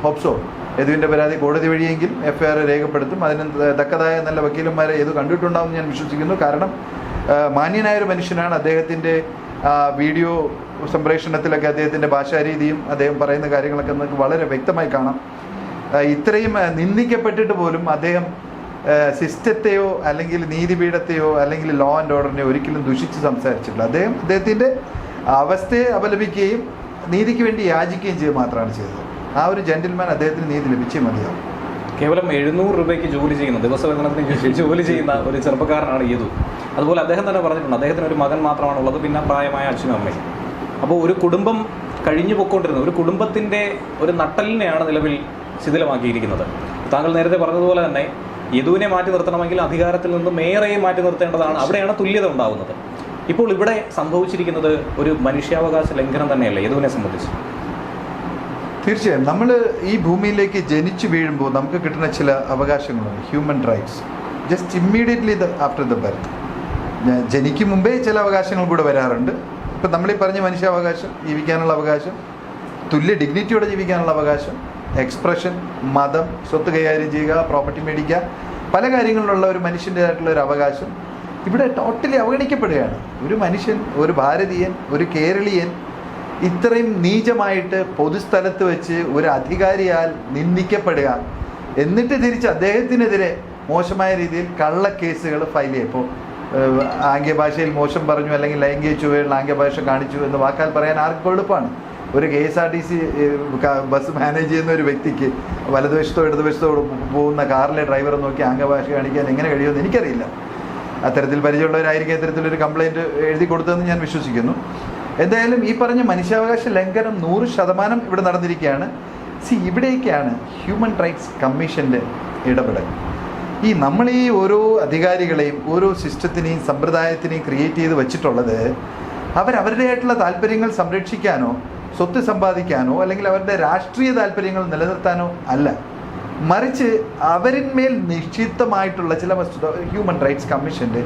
ഹോപ്സോ യദുവിൻ്റെ പരാതി കോടതി വഴിയെങ്കിലും FIR രേഖപ്പെടുത്തും. അതിന് തക്കതായ നല്ല വക്കീലന്മാരെ യദു കണ്ടിട്ടുണ്ടാവും ഞാൻ വിശ്വസിക്കുന്നു. കാരണം മാന്യനായൊരു മനുഷ്യനാണ്. അദ്ദേഹത്തിൻ്റെ വീഡിയോ സംപ്രേഷണത്തിലൊക്കെ അദ്ദേഹത്തിൻ്റെ ഭാഷാരീതിയും അദ്ദേഹം പറയുന്ന കാര്യങ്ങളൊക്കെ നമുക്ക് വളരെ വ്യക്തമായി കാണാം. ഇത്രയും നിന്ദിക്കപ്പെട്ടിട്ട് പോലും അദ്ദേഹം സിസ്റ്റത്തെയോ അല്ലെങ്കിൽ നീതിപീഠത്തെയോ അല്ലെങ്കിൽ ലോ ആൻഡ് ഓർഡറിനെയോ ഒരിക്കലും ദുഷിച്ച് സംസാരിച്ചിട്ടില്ല. അദ്ദേഹത്തിൻ്റെ അവസ്ഥയെ അപലപിക്കുകയും നീതിക്ക് വേണ്ടി യാചിക്കുകയും ചെയ്യുക മാത്രമാണ് ചെയ്തത്. ആ ഒരു ജെന്റിൽമാൻ അദ്ദേഹത്തിന് നീതി ലഭിച്ചേ മതിയാവും. കേവലം 700 രൂപയ്ക്ക് ജോലി ചെയ്യുന്ന, ദിവസവേതനത്തിന് ജോലി ചെയ്യുന്ന ഒരു ചെറുപ്പക്കാരനാണ് യദു. അതുപോലെ അദ്ദേഹം തന്നെ പറഞ്ഞിട്ടുണ്ട്, അദ്ദേഹത്തിന് ഒരു മകൻ മാത്രമാണുള്ളത്, പിന്നെ പ്രായമായ അച്ഛനും അമ്മയും. അപ്പോൾ ഒരു കുടുംബം കഴിഞ്ഞു പോയിക്കൊണ്ടിരുന്ന ഒരു കുടുംബത്തിൻ്റെ ഒരു നട്ടലിനെയാണ് നിലവിൽ ശിഥിലമാക്കിയിരിക്കുന്നത്. താങ്കൾ നേരത്തെ പറഞ്ഞതുപോലെ തന്നെ യദുവിനെ മാറ്റി നിർത്തണമെങ്കിൽ അധികാരത്തിൽ നിന്ന് മേയറെയും മാറ്റി നിർത്തേണ്ടതാണ്. അവിടെയാണ് തുല്യത ഉണ്ടാകുന്നത്. ഇപ്പോൾ ഇവിടെ സംഭവിച്ചിരിക്കുന്നത് ഒരു മനുഷ്യാവകാശ ലംഘനം തന്നെയല്ലേ യദുവിനെ സംബന്ധിച്ച്? തീർച്ചയായും നമ്മൾ ഈ ഭൂമിയിലേക്ക് ജനിച്ചു വീഴുമ്പോൾ നമുക്ക് കിട്ടുന്ന ചില അവകാശങ്ങളുണ്ട്, human rights. Just immediately after the birth, ജനിക്കും മുമ്പേ ചില അവകാശങ്ങൾ കൂടെ വരാറുണ്ട്. ഇപ്പം നമ്മളീ പറഞ്ഞ മനുഷ്യാവകാശം, ജീവിക്കാനുള്ള അവകാശം, തുല്യ ഡിഗ്നിറ്റിയോടെ ജീവിക്കാനുള്ള അവകാശം, എക്സ്പ്രഷൻ, മതം, സ്വത്ത് കൈകാര്യം ചെയ്യുക, പ്രോപ്പർട്ടി മേടിക്കുക, പല കാര്യങ്ങളിലുള്ള ഒരു മനുഷ്യൻ്റെതായിട്ടുള്ള ഒരു അവകാശം ഇവിടെ ടോട്ടലി അവഗണിക്കപ്പെടുകയാണ്. ഒരു മനുഷ്യൻ, ഒരു ഭാരതീയൻ, ഒരു കേരളീയൻ ഇത്രയും നീചമായിട്ട് പൊതുസ്ഥലത്ത് വെച്ച് ഒരു അധികാരിയാൽ നിന്ദിക്കപ്പെടുക, എന്നിട്ട് തിരിച്ച് അദ്ദേഹത്തിനെതിരെ മോശമായ രീതിയിൽ കള്ളക്കേസുകൾ ഫയൽ ചെയ്യുക. ഇപ്പോൾ ആംഗ്യഭാഷയിൽ മോശം പറഞ്ഞു അല്ലെങ്കിൽ ലൈംഗിക ചുവയുള്ള ആംഗ്യഭാഷ കാണിച്ചു എന്ന് വാക്കാൽ പറയാൻ ആർക്കും എളുപ്പമാണ്. ഒരു KSRTC ബസ് മാനേജ് ചെയ്യുന്ന ഒരു വ്യക്തിക്ക് വലതുവശത്തോ ഇടതുവശത്തോ പോകുന്ന കാറിലെ ഡ്രൈവറെ നോക്കി ആംഗ്യഭാഷ കാണിക്കാൻ എങ്ങനെ കഴിയുമെന്ന് എനിക്കറിയില്ല. അത്തരത്തിൽ പരിചയമുള്ളവരായിരിക്കും ഇത്തരത്തിലൊരു കംപ്ലയിൻറ്റ് എഴുതി കൊടുത്തതെന്ന് ഞാൻ വിശ്വസിക്കുന്നു. എന്തായാലും ഈ പറഞ്ഞ മനുഷ്യാവകാശ ലംഘനം 100% ഇവിടെ നടന്നിരിക്കുകയാണ്. ഇവിടേക്കാണ് ഹ്യൂമൻ റൈറ്റ്സ് കമ്മീഷൻ്റെ ഇടപെടൽ. നമ്മൾ ഈ ഓരോ അധികാരികളെയും ഓരോ സിസ്റ്റത്തിനെയും സമ്പ്രദായത്തിനെയും ക്രിയേറ്റ് ചെയ്ത് വെച്ചിട്ടുള്ളത് അവരുടേതായിട്ടുള്ള താല്പര്യങ്ങൾ സംരക്ഷിക്കാനോ സ്വത്ത് സമ്പാദിക്കാനോ അല്ലെങ്കിൽ അവരുടെ രാഷ്ട്രീയ താല്പര്യങ്ങൾ നിലനിർത്താനോ അല്ല, മറിച്ച് അവരിന്മേൽ നിശ്ചിതമായിട്ടുള്ള ചില വസ്തുത. ഹ്യൂമൻ റൈറ്റ്സ് കമ്മീഷൻ്റെ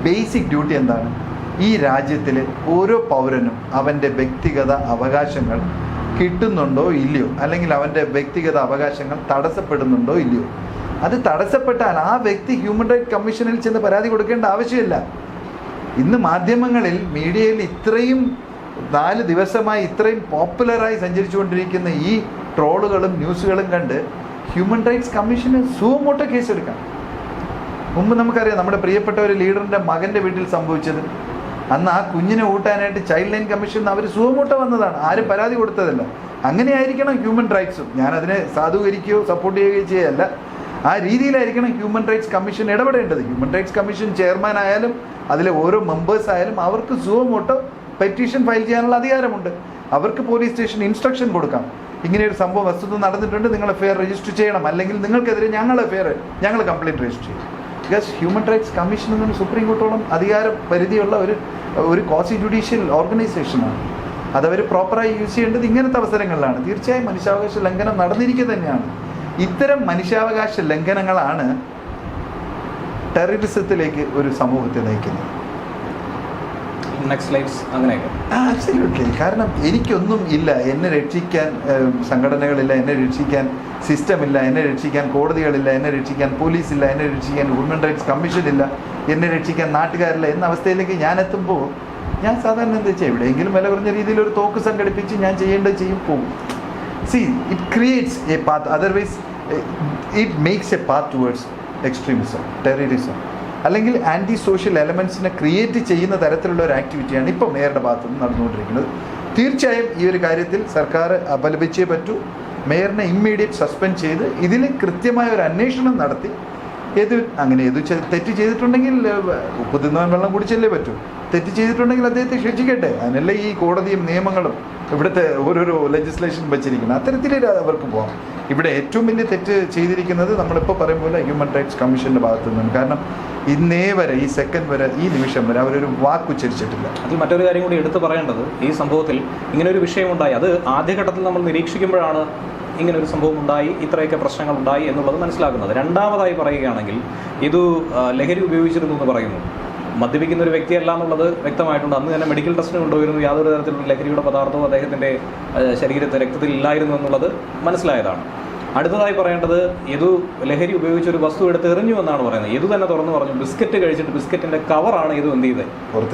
ബേസിക് ഡ്യൂട്ടി എന്താണ്? ഈ രാജ്യത്തിൽ ഓരോ പൗരനും അവൻ്റെ വ്യക്തിഗത അവകാശങ്ങൾ കിട്ടുന്നുണ്ടോ ഇല്ലയോ, അല്ലെങ്കിൽ അവൻ്റെ വ്യക്തിഗത അവകാശങ്ങൾ തടസ്സപ്പെടുന്നുണ്ടോ ഇല്ലയോ. അത് തടസ്സപ്പെട്ടാൽ ആ വ്യക്തി ഹ്യൂമൻ റൈറ്റ്സ് കമ്മീഷനിൽ ചെന്ന് പരാതി കൊടുക്കേണ്ട ആവശ്യമില്ല. ഇന്ന് മാധ്യമങ്ങളിൽ, മീഡിയയിൽ ഇത്രയും 4 ദിവസമായി ഇത്രയും പോപ്പുലറായി സഞ്ചരിച്ചുകൊണ്ടിരിക്കുന്ന ഈ ട്രോളുകളും ന്യൂസുകളും കണ്ട് ഹ്യൂമൻ റൈറ്റ്സ് കമ്മീഷന് സുമോട്ടോ കേസെടുക്കാം. മുമ്പ് നമുക്കറിയാം നമ്മുടെ പ്രിയപ്പെട്ട ഒരു ലീഡറിൻ്റെ മകൻ്റെ വീട്ടിൽ സംഭവിച്ചത്. അന്ന് ആ കുഞ്ഞിനെ ഊട്ടാനായിട്ട് ചൈൽഡ് ലൈൻ കമ്മീഷൻ അവർ സുമോട്ടോ വന്നതാണ്, ആരും പരാതി കൊടുത്തതല്ല. അങ്ങനെയായിരിക്കണം ഹ്യൂമൻ റൈറ്റ്സും. ഞാനതിനെ സാധൂകരിക്കുകയോ സപ്പോർട്ട് ചെയ്യുകയോ ചെയ്യല്ല. ആ രീതിയിലായിരിക്കണം ഹ്യൂമൻ റൈറ്റ്സ് കമ്മീഷൻ ഇടപെടേണ്ടത്. ഹ്യൂമൻ റൈറ്റ്സ് കമ്മീഷൻ ചെയർമാൻ ആയാലും അതിലെ ഓരോ മെമ്പേഴ്സ് ആയാലും അവർക്ക് സുമോട്ടോ പെറ്റീഷൻ ഫയൽ ചെയ്യാനുള്ള അധികാരമുണ്ട്. അവർക്ക് പോലീസ് സ്റ്റേഷൻ ഇൻസ്ട്രക്ഷൻ കൊടുക്കാം, ഇങ്ങനെ ഒരു സംഭവം വസ്തുത നടന്നിട്ടുണ്ട്, നിങ്ങൾ എഫ്ഐആർ രജിസ്റ്റർ ചെയ്യണം, അല്ലെങ്കിൽ നിങ്ങൾക്കെതിരെ ഞങ്ങൾ കംപ്ലയിൻറ്റ് രജിസ്റ്റർ ചെയ്യും. ബിക്കോസ് ഹ്യൂമൻ റൈറ്റ്സ് കമ്മീഷൻ എന്നൊരു സുപ്രീം കോർട്ടോളം അധികാര പരിധിയുള്ള ഒരു ക്വാസി ജുഡീഷ്യൽ ഓർഗനൈസേഷനാണ്. അതവർ പ്രോപ്പറായി യൂസ് ചെയ്യേണ്ടത് ഇങ്ങനത്തെ അവസരങ്ങളിലാണ്. തീർച്ചയായും മനുഷ്യാവകാശ ലംഘനം നടന്നിരിക്കുക തന്നെയാണ്. ഇത്തരം മനുഷ്യാവകാശ ലംഘനങ്ങളാണ് ടെററിസത്തിലേക്ക് ഒരു സമൂഹത്തെ നയിക്കുന്നത്. ആബ്സല്യൂട്ട്ലി. കാരണം എനിക്കൊന്നും ഇല്ല, എന്നെ രക്ഷിക്കാൻ സംഘടനകളില്ല, എന്നെ രക്ഷിക്കാൻ സിസ്റ്റമില്ല, എന്നെ രക്ഷിക്കാൻ കോടതികളില്ല, എന്നെ രക്ഷിക്കാൻ പോലീസില്ല, എന്നെ രക്ഷിക്കാൻ ഹ്യൂമൻ റൈറ്റ്സ് കമ്മീഷൻ ഇല്ല, എന്നെ രക്ഷിക്കാൻ നാട്ടുകാരില്ല എന്ന അവസ്ഥയിലേക്ക് ഞാൻ എത്തുമ്പോൾ ഞാൻ സാധാരണ എന്താ വെച്ചാൽ എവിടെയെങ്കിലും വില കുറഞ്ഞ രീതിയിൽ ഒരു തോക്ക് സംഘടിപ്പിച്ച് ഞാൻ ചെയ്യേണ്ടത് പോകും. It creates A path, otherwise it makes A path towards extremism, terrorism, അല്ലെങ്കിൽ ആൻറ്റി സോഷ്യൽ എലമെൻസിനെ ക്രിയേറ്റ് ചെയ്യുന്ന തരത്തിലുള്ള ഒരു ആക്ടിവിറ്റിയാണ് ഇപ്പോൾ മേയറുടെ ഭാഗത്തു നിന്ന് നടന്നുകൊണ്ടിരിക്കുന്നത്. തീർച്ചയായും ഈ ഒരു കാര്യത്തിൽ സർക്കാർ അപലപിച്ചേ പറ്റൂ. മേയറിനെ ഇമ്മീഡിയറ്റ് സസ്പെൻഡ് ചെയ്ത് ഇതിൽ കൃത്യമായ ഒരു അന്വേഷണം നടത്തി ഏത് തെറ്റ് ചെയ്തിട്ടുണ്ടെങ്കിൽ ഉപ്പ് തിന്നാൻ വെള്ളം കുടിച്ചല്ലേ പറ്റൂ. തെറ്റ് ചെയ്തിട്ടുണ്ടെങ്കിൽ അദ്ദേഹത്തെ ശിക്ഷിക്കട്ടെ. അതിനല്ല ഈ കോടതിയും നിയമങ്ങളും ഇവിടുത്തെ ഓരോരോ ലെജിസ്ലേഷൻ വെച്ചിരിക്കുന്നത്. അത്തരത്തിലേ അവർക്ക് പോകാം. ഇവിടെ ഏറ്റവും വലിയ തെറ്റ് ചെയ്തിരിക്കുന്നത് നമ്മളിപ്പോൾ പറയും പോലെ ഹ്യൂമൻ റൈറ്റ്സ് കമ്മീഷൻ്റെ ഭാഗത്തു നിന്നാണ്. കാരണം ഇന്നേ വരെ, ഈ സെക്കൻഡ് വരെ, ഈ നിമിഷം വരെ അവരൊരു വാക്ക് ഉച്ചരിച്ചിട്ടില്ല. അതിൽ മറ്റൊരു കാര്യം കൂടി എടുത്തു പറയേണ്ടത്, ഈ സംഭവത്തിൽ ഇങ്ങനൊരു വിഷയമുണ്ടായി, അത് ആദ്യഘട്ടത്തിൽ നമ്മൾ നിരീക്ഷിക്കുമ്പോഴാണ് ഇങ്ങനൊരു സംഭവം ഉണ്ടായി, ഇത്രയൊക്കെ പ്രശ്നങ്ങൾ ഉണ്ടായി എന്നുള്ളത് മനസ്സിലാക്കുന്നത്. രണ്ടാമതായി പറയുകയാണെങ്കിൽ ഇത് ലഹരി ഉപയോഗിച്ചിരുന്നു എന്ന് പറയുന്നു. മദ്യപിക്കുന്ന ഒരു വ്യക്തിയല്ല എന്നുള്ളത് വ്യക്തമായിട്ടുണ്ട്. അന്ന് തന്നെ മെഡിക്കൽ ടെസ്റ്റിന് കൊണ്ടുവരുന്നു, യാതൊരു തരത്തിലുള്ള ലഹരിയുടെ പദാർത്ഥവും അദ്ദേഹത്തിൻ്റെ ശരീരത്തെ രക്തത്തിൽ ഇല്ലായിരുന്നു എന്നുള്ളത് മനസ്സിലായതാണ്. അടുത്തതായി പറയേണ്ടത്, യദു ലഹരി ഉപയോഗിച്ച് ഒരു വസ്തു എടുത്ത് എറിഞ്ഞു എന്നാണ് പറയുന്നത്. യദു തന്നെ തുറന്നു പറഞ്ഞു, ബിസ്ക്കറ്റ് കഴിച്ചിട്ട് ബിസ്ക്കറ്റിന്റെ കവറാണ് യദു എന്ത് ചെയ്തത്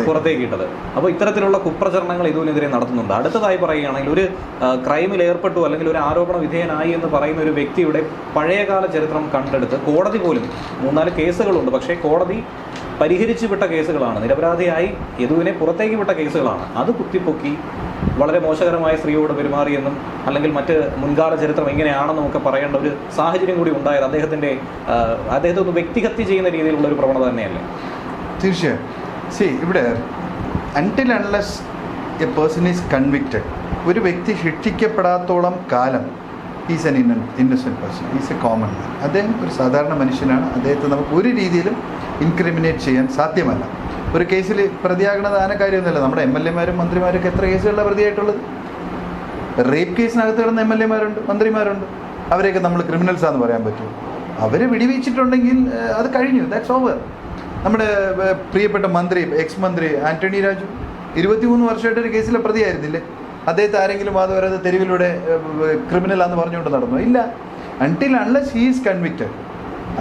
പുറത്തേക്ക് ഇട്ടത്. അപ്പോൾ ഇത്തരത്തിലുള്ള കുപ്രചരണങ്ങൾ യദുവിനെതിരെ നടത്തുന്നുണ്ട്. അടുത്തതായി പറയുകയാണെങ്കിൽ, ഒരു ക്രൈമിൽ ഏർപ്പെട്ടു അല്ലെങ്കിൽ ഒരു ആരോപണ വിധേയനായി എന്ന് പറയുന്ന ഒരു വ്യക്തിയുടെ പഴയകാല ചരിത്രം കണ്ടെടുത്ത് കോടതി പോലും 3-4 കേസുകളുണ്ട്, പക്ഷേ കോടതി പരിഹരിച്ചു വിട്ട കേസുകളാണ്, നിരപരാധിയായി യദുവിനെ പുറത്തേക്ക് വിട്ട കേസുകളാണ്. അത് കുത്തിപ്പൊക്കി വളരെ മോശകരമായ സ്ത്രീയോട് പെരുമാറിയെന്നും അല്ലെങ്കിൽ മറ്റ് മുൻകാല ചരിത്രം എങ്ങനെയാണെന്നും ഒക്കെ പറയേണ്ട ഒരു സാഹചര്യം കൂടി ഉണ്ടായത് അദ്ദേഹത്തെ ഒന്ന് വ്യക്തിഹത്യ ചെയ്യുന്ന രീതിയിലുള്ള ഒരു പ്രവണത തന്നെയല്ലേ? തീർച്ചയായും. ഇവിടെ until unless A person is convicted, ഒരു വ്യക്തി ശിക്ഷിക്കപ്പെടാത്തോളം കാലം is N innocent person, is A common man. അദ്ദേഹം ഒരു സാധാരണ മനുഷ്യനാണ്. അദ്ദേഹത്തെ നമുക്ക് ഒരു രീതിയിലും ഇൻക്രിമിനേറ്റ് ചെയ്യാൻ സാധ്യമല്ല. ഒരു കേസിൽ പ്രതിയാകണത് ആന കാര്യമൊന്നുമല്ല. നമ്മുടെ MLA-മാരും മന്ത്രിമാരൊക്കെ എത്ര കേസുകളിലാണ് പ്രതിയായിട്ടുള്ളത്? റേപ്പ് കേസിനകത്ത് കിടന്ന MLA-മാരുണ്ട്, മന്ത്രിമാരുണ്ട്. അവരെയൊക്കെ നമ്മൾ ക്രിമിനൽസാന്ന് പറയാൻ പറ്റും? അവർ വെടിവെച്ചിട്ടുണ്ടെങ്കിൽ അത് കഴിഞ്ഞു, ദാറ്റ്സ് ഓവർ. നമ്മുടെ പ്രിയപ്പെട്ട മന്ത്രി, എക്സ് മന്ത്രി ആന്റണി രാജു 23 വർഷമായിട്ട് ഒരു കേസിലെ പ്രതിയായിരുന്നില്ലേ? അദ്ദേഹത്തെ ആരെങ്കിലും അതുവരെ തെരുവിലൂടെ ക്രിമിനലാന്ന് പറഞ്ഞുകൊണ്ട് നടന്നു? ഇല്ല. Until unless he is convicted,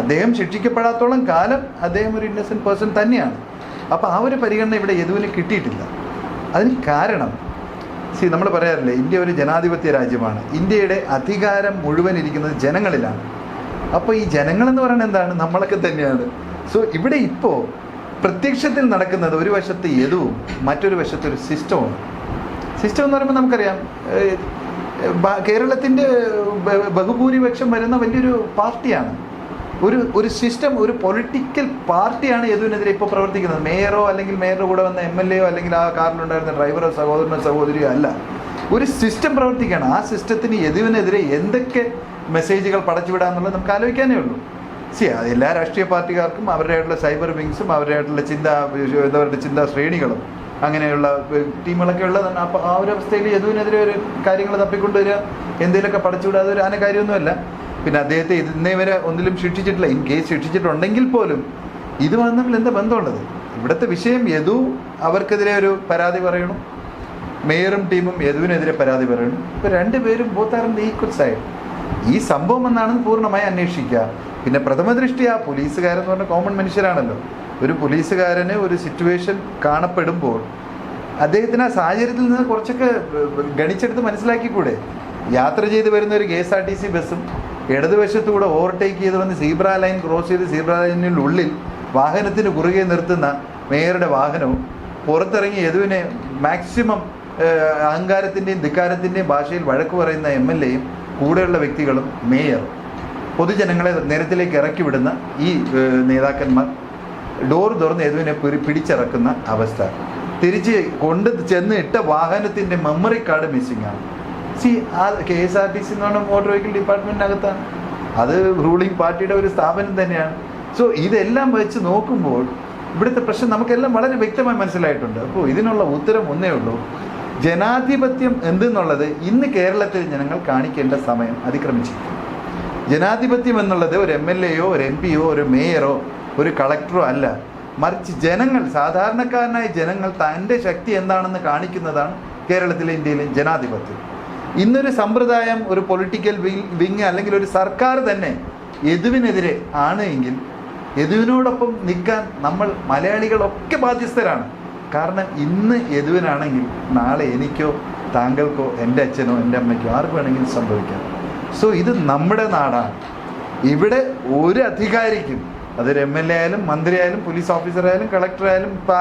അദ്ദേഹം ശിക്ഷിക്കപ്പെടാത്തോളം കാലം അദ്ദേഹം ഒരു ഇന്നസെൻറ്റ് പേഴ്സൺ തന്നെയാണ്. അപ്പോൾ ആ ഒരു പരിഗണന ഇവിടെ യദുവിന് കിട്ടിയിട്ടില്ല. അതിന് കാരണം നമ്മൾ പറയാറില്ലേ, ഇന്ത്യ ഒരു ജനാധിപത്യ രാജ്യമാണ്. ഇന്ത്യയുടെ അധികാരം മുഴുവൻ ഇരിക്കുന്നത് ജനങ്ങളിലാണ്. അപ്പോൾ ഈ ജനങ്ങളെന്ന് പറയുന്നത് എന്താണ്? നമ്മളൊക്കെ തന്നെയാണ്. ഇവിടെ ഇപ്പോൾ പ്രത്യക്ഷത്തിൽ നടക്കുന്നത് ഒരു വശത്ത് യദുവും മറ്റൊരു വശത്ത് ഒരു സിസ്റ്റവും. സിസ്റ്റം എന്ന് പറയുമ്പോൾ നമുക്കറിയാം, കേരളത്തിൻ്റെ ബഹുഭൂരിപക്ഷം വരുന്ന വലിയൊരു പാർട്ടിയാണ്. ഒരു സിസ്റ്റം, ഒരു പൊളിറ്റിക്കൽ പാർട്ടിയാണ് യദുവിനെതിരെ ഇപ്പോൾ പ്രവർത്തിക്കുന്നത്. മേയറോ അല്ലെങ്കിൽ മേയറുടെ കൂടെ വന്ന MLA അല്ലെങ്കിൽ ആ കാറിലുണ്ടായിരുന്ന ഡ്രൈവറോ സഹോദരനോ സഹോദരിയോ അല്ല. ഒരു സിസ്റ്റം പ്രവർത്തിക്കുകയാണ്. ആ സിസ്റ്റത്തിന് യദുവിനെതിരെ എന്തൊക്കെ മെസ്സേജുകൾ പടച്ചുവിടാന്നുള്ളത് നമുക്ക് ആലോചിക്കാനേ ഉള്ളൂ. എല്ലാ രാഷ്ട്രീയ പാർട്ടിക്കാർക്കും അവരുടെയായിട്ടുള്ള സൈബർ വിങ്സും അവരുടെയായിട്ടുള്ള ചിന്താ ശ്രേണികളും അങ്ങനെയുള്ള ടീമുകളൊക്കെ ഉള്ളതാണ്. അപ്പോൾ ആ ഒരു അവസ്ഥയിൽ യദുവിനെതിരെ ഒരു കാര്യങ്ങൾ തപ്പിക്കൊണ്ടുവരിക, എന്തെങ്കിലുമൊക്കെ പടച്ചുവിടാതെ ഒരു കാര്യമൊന്നുമല്ല. പിന്നെ അദ്ദേഹത്തെ ഇന്നേ വരെ ഒന്നിലും ശിക്ഷിച്ചിട്ടില്ല. ഇൻ കേസ് ശിക്ഷിച്ചിട്ടുണ്ടെങ്കിൽ പോലും ഇത് തമ്മിൽ എന്താ ബന്ധമുള്ളത്? ഇവിടുത്തെ വിഷയം യദു അവർക്കെതിരെ ഒരു പരാതി പറയണു, മേയറും ടീമും യദുവിനെതിരെ പരാതി പറയണു. ഇപ്പോൾ രണ്ടുപേരും ബോത്ത് ഈക്വൽ സൈഡ്. ഈ സംഭവം എന്നാണെന്ന് പൂർണ്ണമായി അന്വേഷിക്കുക. പിന്നെ പ്രഥമ ദൃഷ്ടിയ പോലീസുകാരെന്ന് പറഞ്ഞാൽ കോമൺ മനുഷ്യരാണല്ലോ. ഒരു പോലീസുകാരന് ഒരു സിറ്റുവേഷൻ കാണപ്പെടുമ്പോൾ അദ്ദേഹത്തിന് ആ സാഹചര്യത്തിൽ നിന്ന് കുറച്ചൊക്കെ ഗണിച്ചെടുത്ത് മനസ്സിലാക്കിക്കൂടെ? യാത്ര ചെയ്ത് വരുന്ന ഒരു KSRTC ബസ്സും ഇടതുവശത്തൂടെ ഓവർടേക്ക് ചെയ്ത് വന്ന് സീബ്ര ലൈൻ ക്രോസ് ചെയ്ത് സീബ്ര ലൈനിനുള്ളിൽ വാഹനത്തിന് കുറുകെ നിർത്തുന്ന മേയറുടെ വാഹനവും പുറത്തിറങ്ങി യദുവിനെ മാക്സിമം അഹങ്കാരത്തിൻ്റെയും ധിക്കാരത്തിൻ്റെയും ഭാഷയിൽ വഴക്ക് പറയുന്ന MLAയും കൂടെയുള്ള വ്യക്തികളും മേയറും പൊതുജനങ്ങളെ നിരത്തിലേക്ക് ഇറക്കി വിടുന്ന ഈ നേതാക്കന്മാർ ഡോർ തുറന്ന് യദുവിനെ പിടിച്ചിറക്കുന്ന അവസ്ഥ. തിരിച്ച് കൊണ്ട് ചെന്ന് ഇട്ട വാഹനത്തിൻ്റെ മെമ്മറി കാർഡ് മിസ്സിംഗ് ആണ്. ആ KSRTC എന്ന് പറഞ്ഞാൽ മോട്ടോർ വെഹിക്കിൾ ഡിപ്പാർട്ട്മെൻറ്റിനകത്താണ്. അത് റൂളിംഗ് പാർട്ടിയുടെ ഒരു സ്ഥാപനം തന്നെയാണ്. സോ ഇതെല്ലാം വെച്ച് നോക്കുമ്പോൾ ഇവിടുത്തെ പ്രശ്നം നമുക്കെല്ലാം വളരെ വ്യക്തമായി മനസ്സിലായിട്ടുണ്ട്. അപ്പോൾ ഇതിനുള്ള ഉത്തരം ഒന്നേ ഉള്ളൂ. ജനാധിപത്യം എന്തെന്നുള്ളത് ഇന്ന് കേരളത്തിൽ ജനങ്ങൾ കാണിക്കേണ്ട സമയം അതിക്രമിച്ചിരിക്കും. ജനാധിപത്യം എന്നുള്ളത് ഒരു MLAയോ ഒരു MP യോ ഒരു മേയറോ ഒരു കളക്ടറോ അല്ല, മറിച്ച് ജനങ്ങൾ, സാധാരണക്കാരനായ ജനങ്ങൾ തൻ്റെ ശക്തി എന്താണെന്ന് കാണിക്കുന്നതാണ് കേരളത്തിലെ ഇന്ത്യയിലെ ജനാധിപത്യം. ഇന്നൊരു സമ്പ്രദായം, ഒരു പൊളിറ്റിക്കൽ വിങ് അല്ലെങ്കിൽ ഒരു സർക്കാർ തന്നെ യദുവിനെതിരെ ആണ് എങ്കിൽ യദുവിനോടൊപ്പം നിൽക്കാൻ നമ്മൾ മലയാളികളൊക്കെ ബാധ്യസ്ഥരാണ്. കാരണം ഇന്ന് യദുവിനാണെങ്കിൽ നാളെ എനിക്കോ താങ്കൾക്കോ എൻ്റെ അച്ഛനോ എൻ്റെ അമ്മയ്ക്കോ ആർക്ക് വേണമെങ്കിലും സംഭവിക്കാം. സോ ഇത് നമ്മുടെ നാടാണ്. ഇവിടെ ഒരു അധികാരിക്കും, അതൊരു MLA ആയാലും മന്ത്രി ആയാലും പോലീസ് ഓഫീസറായാലും കളക്ടറായാലും ഇപ്പോൾ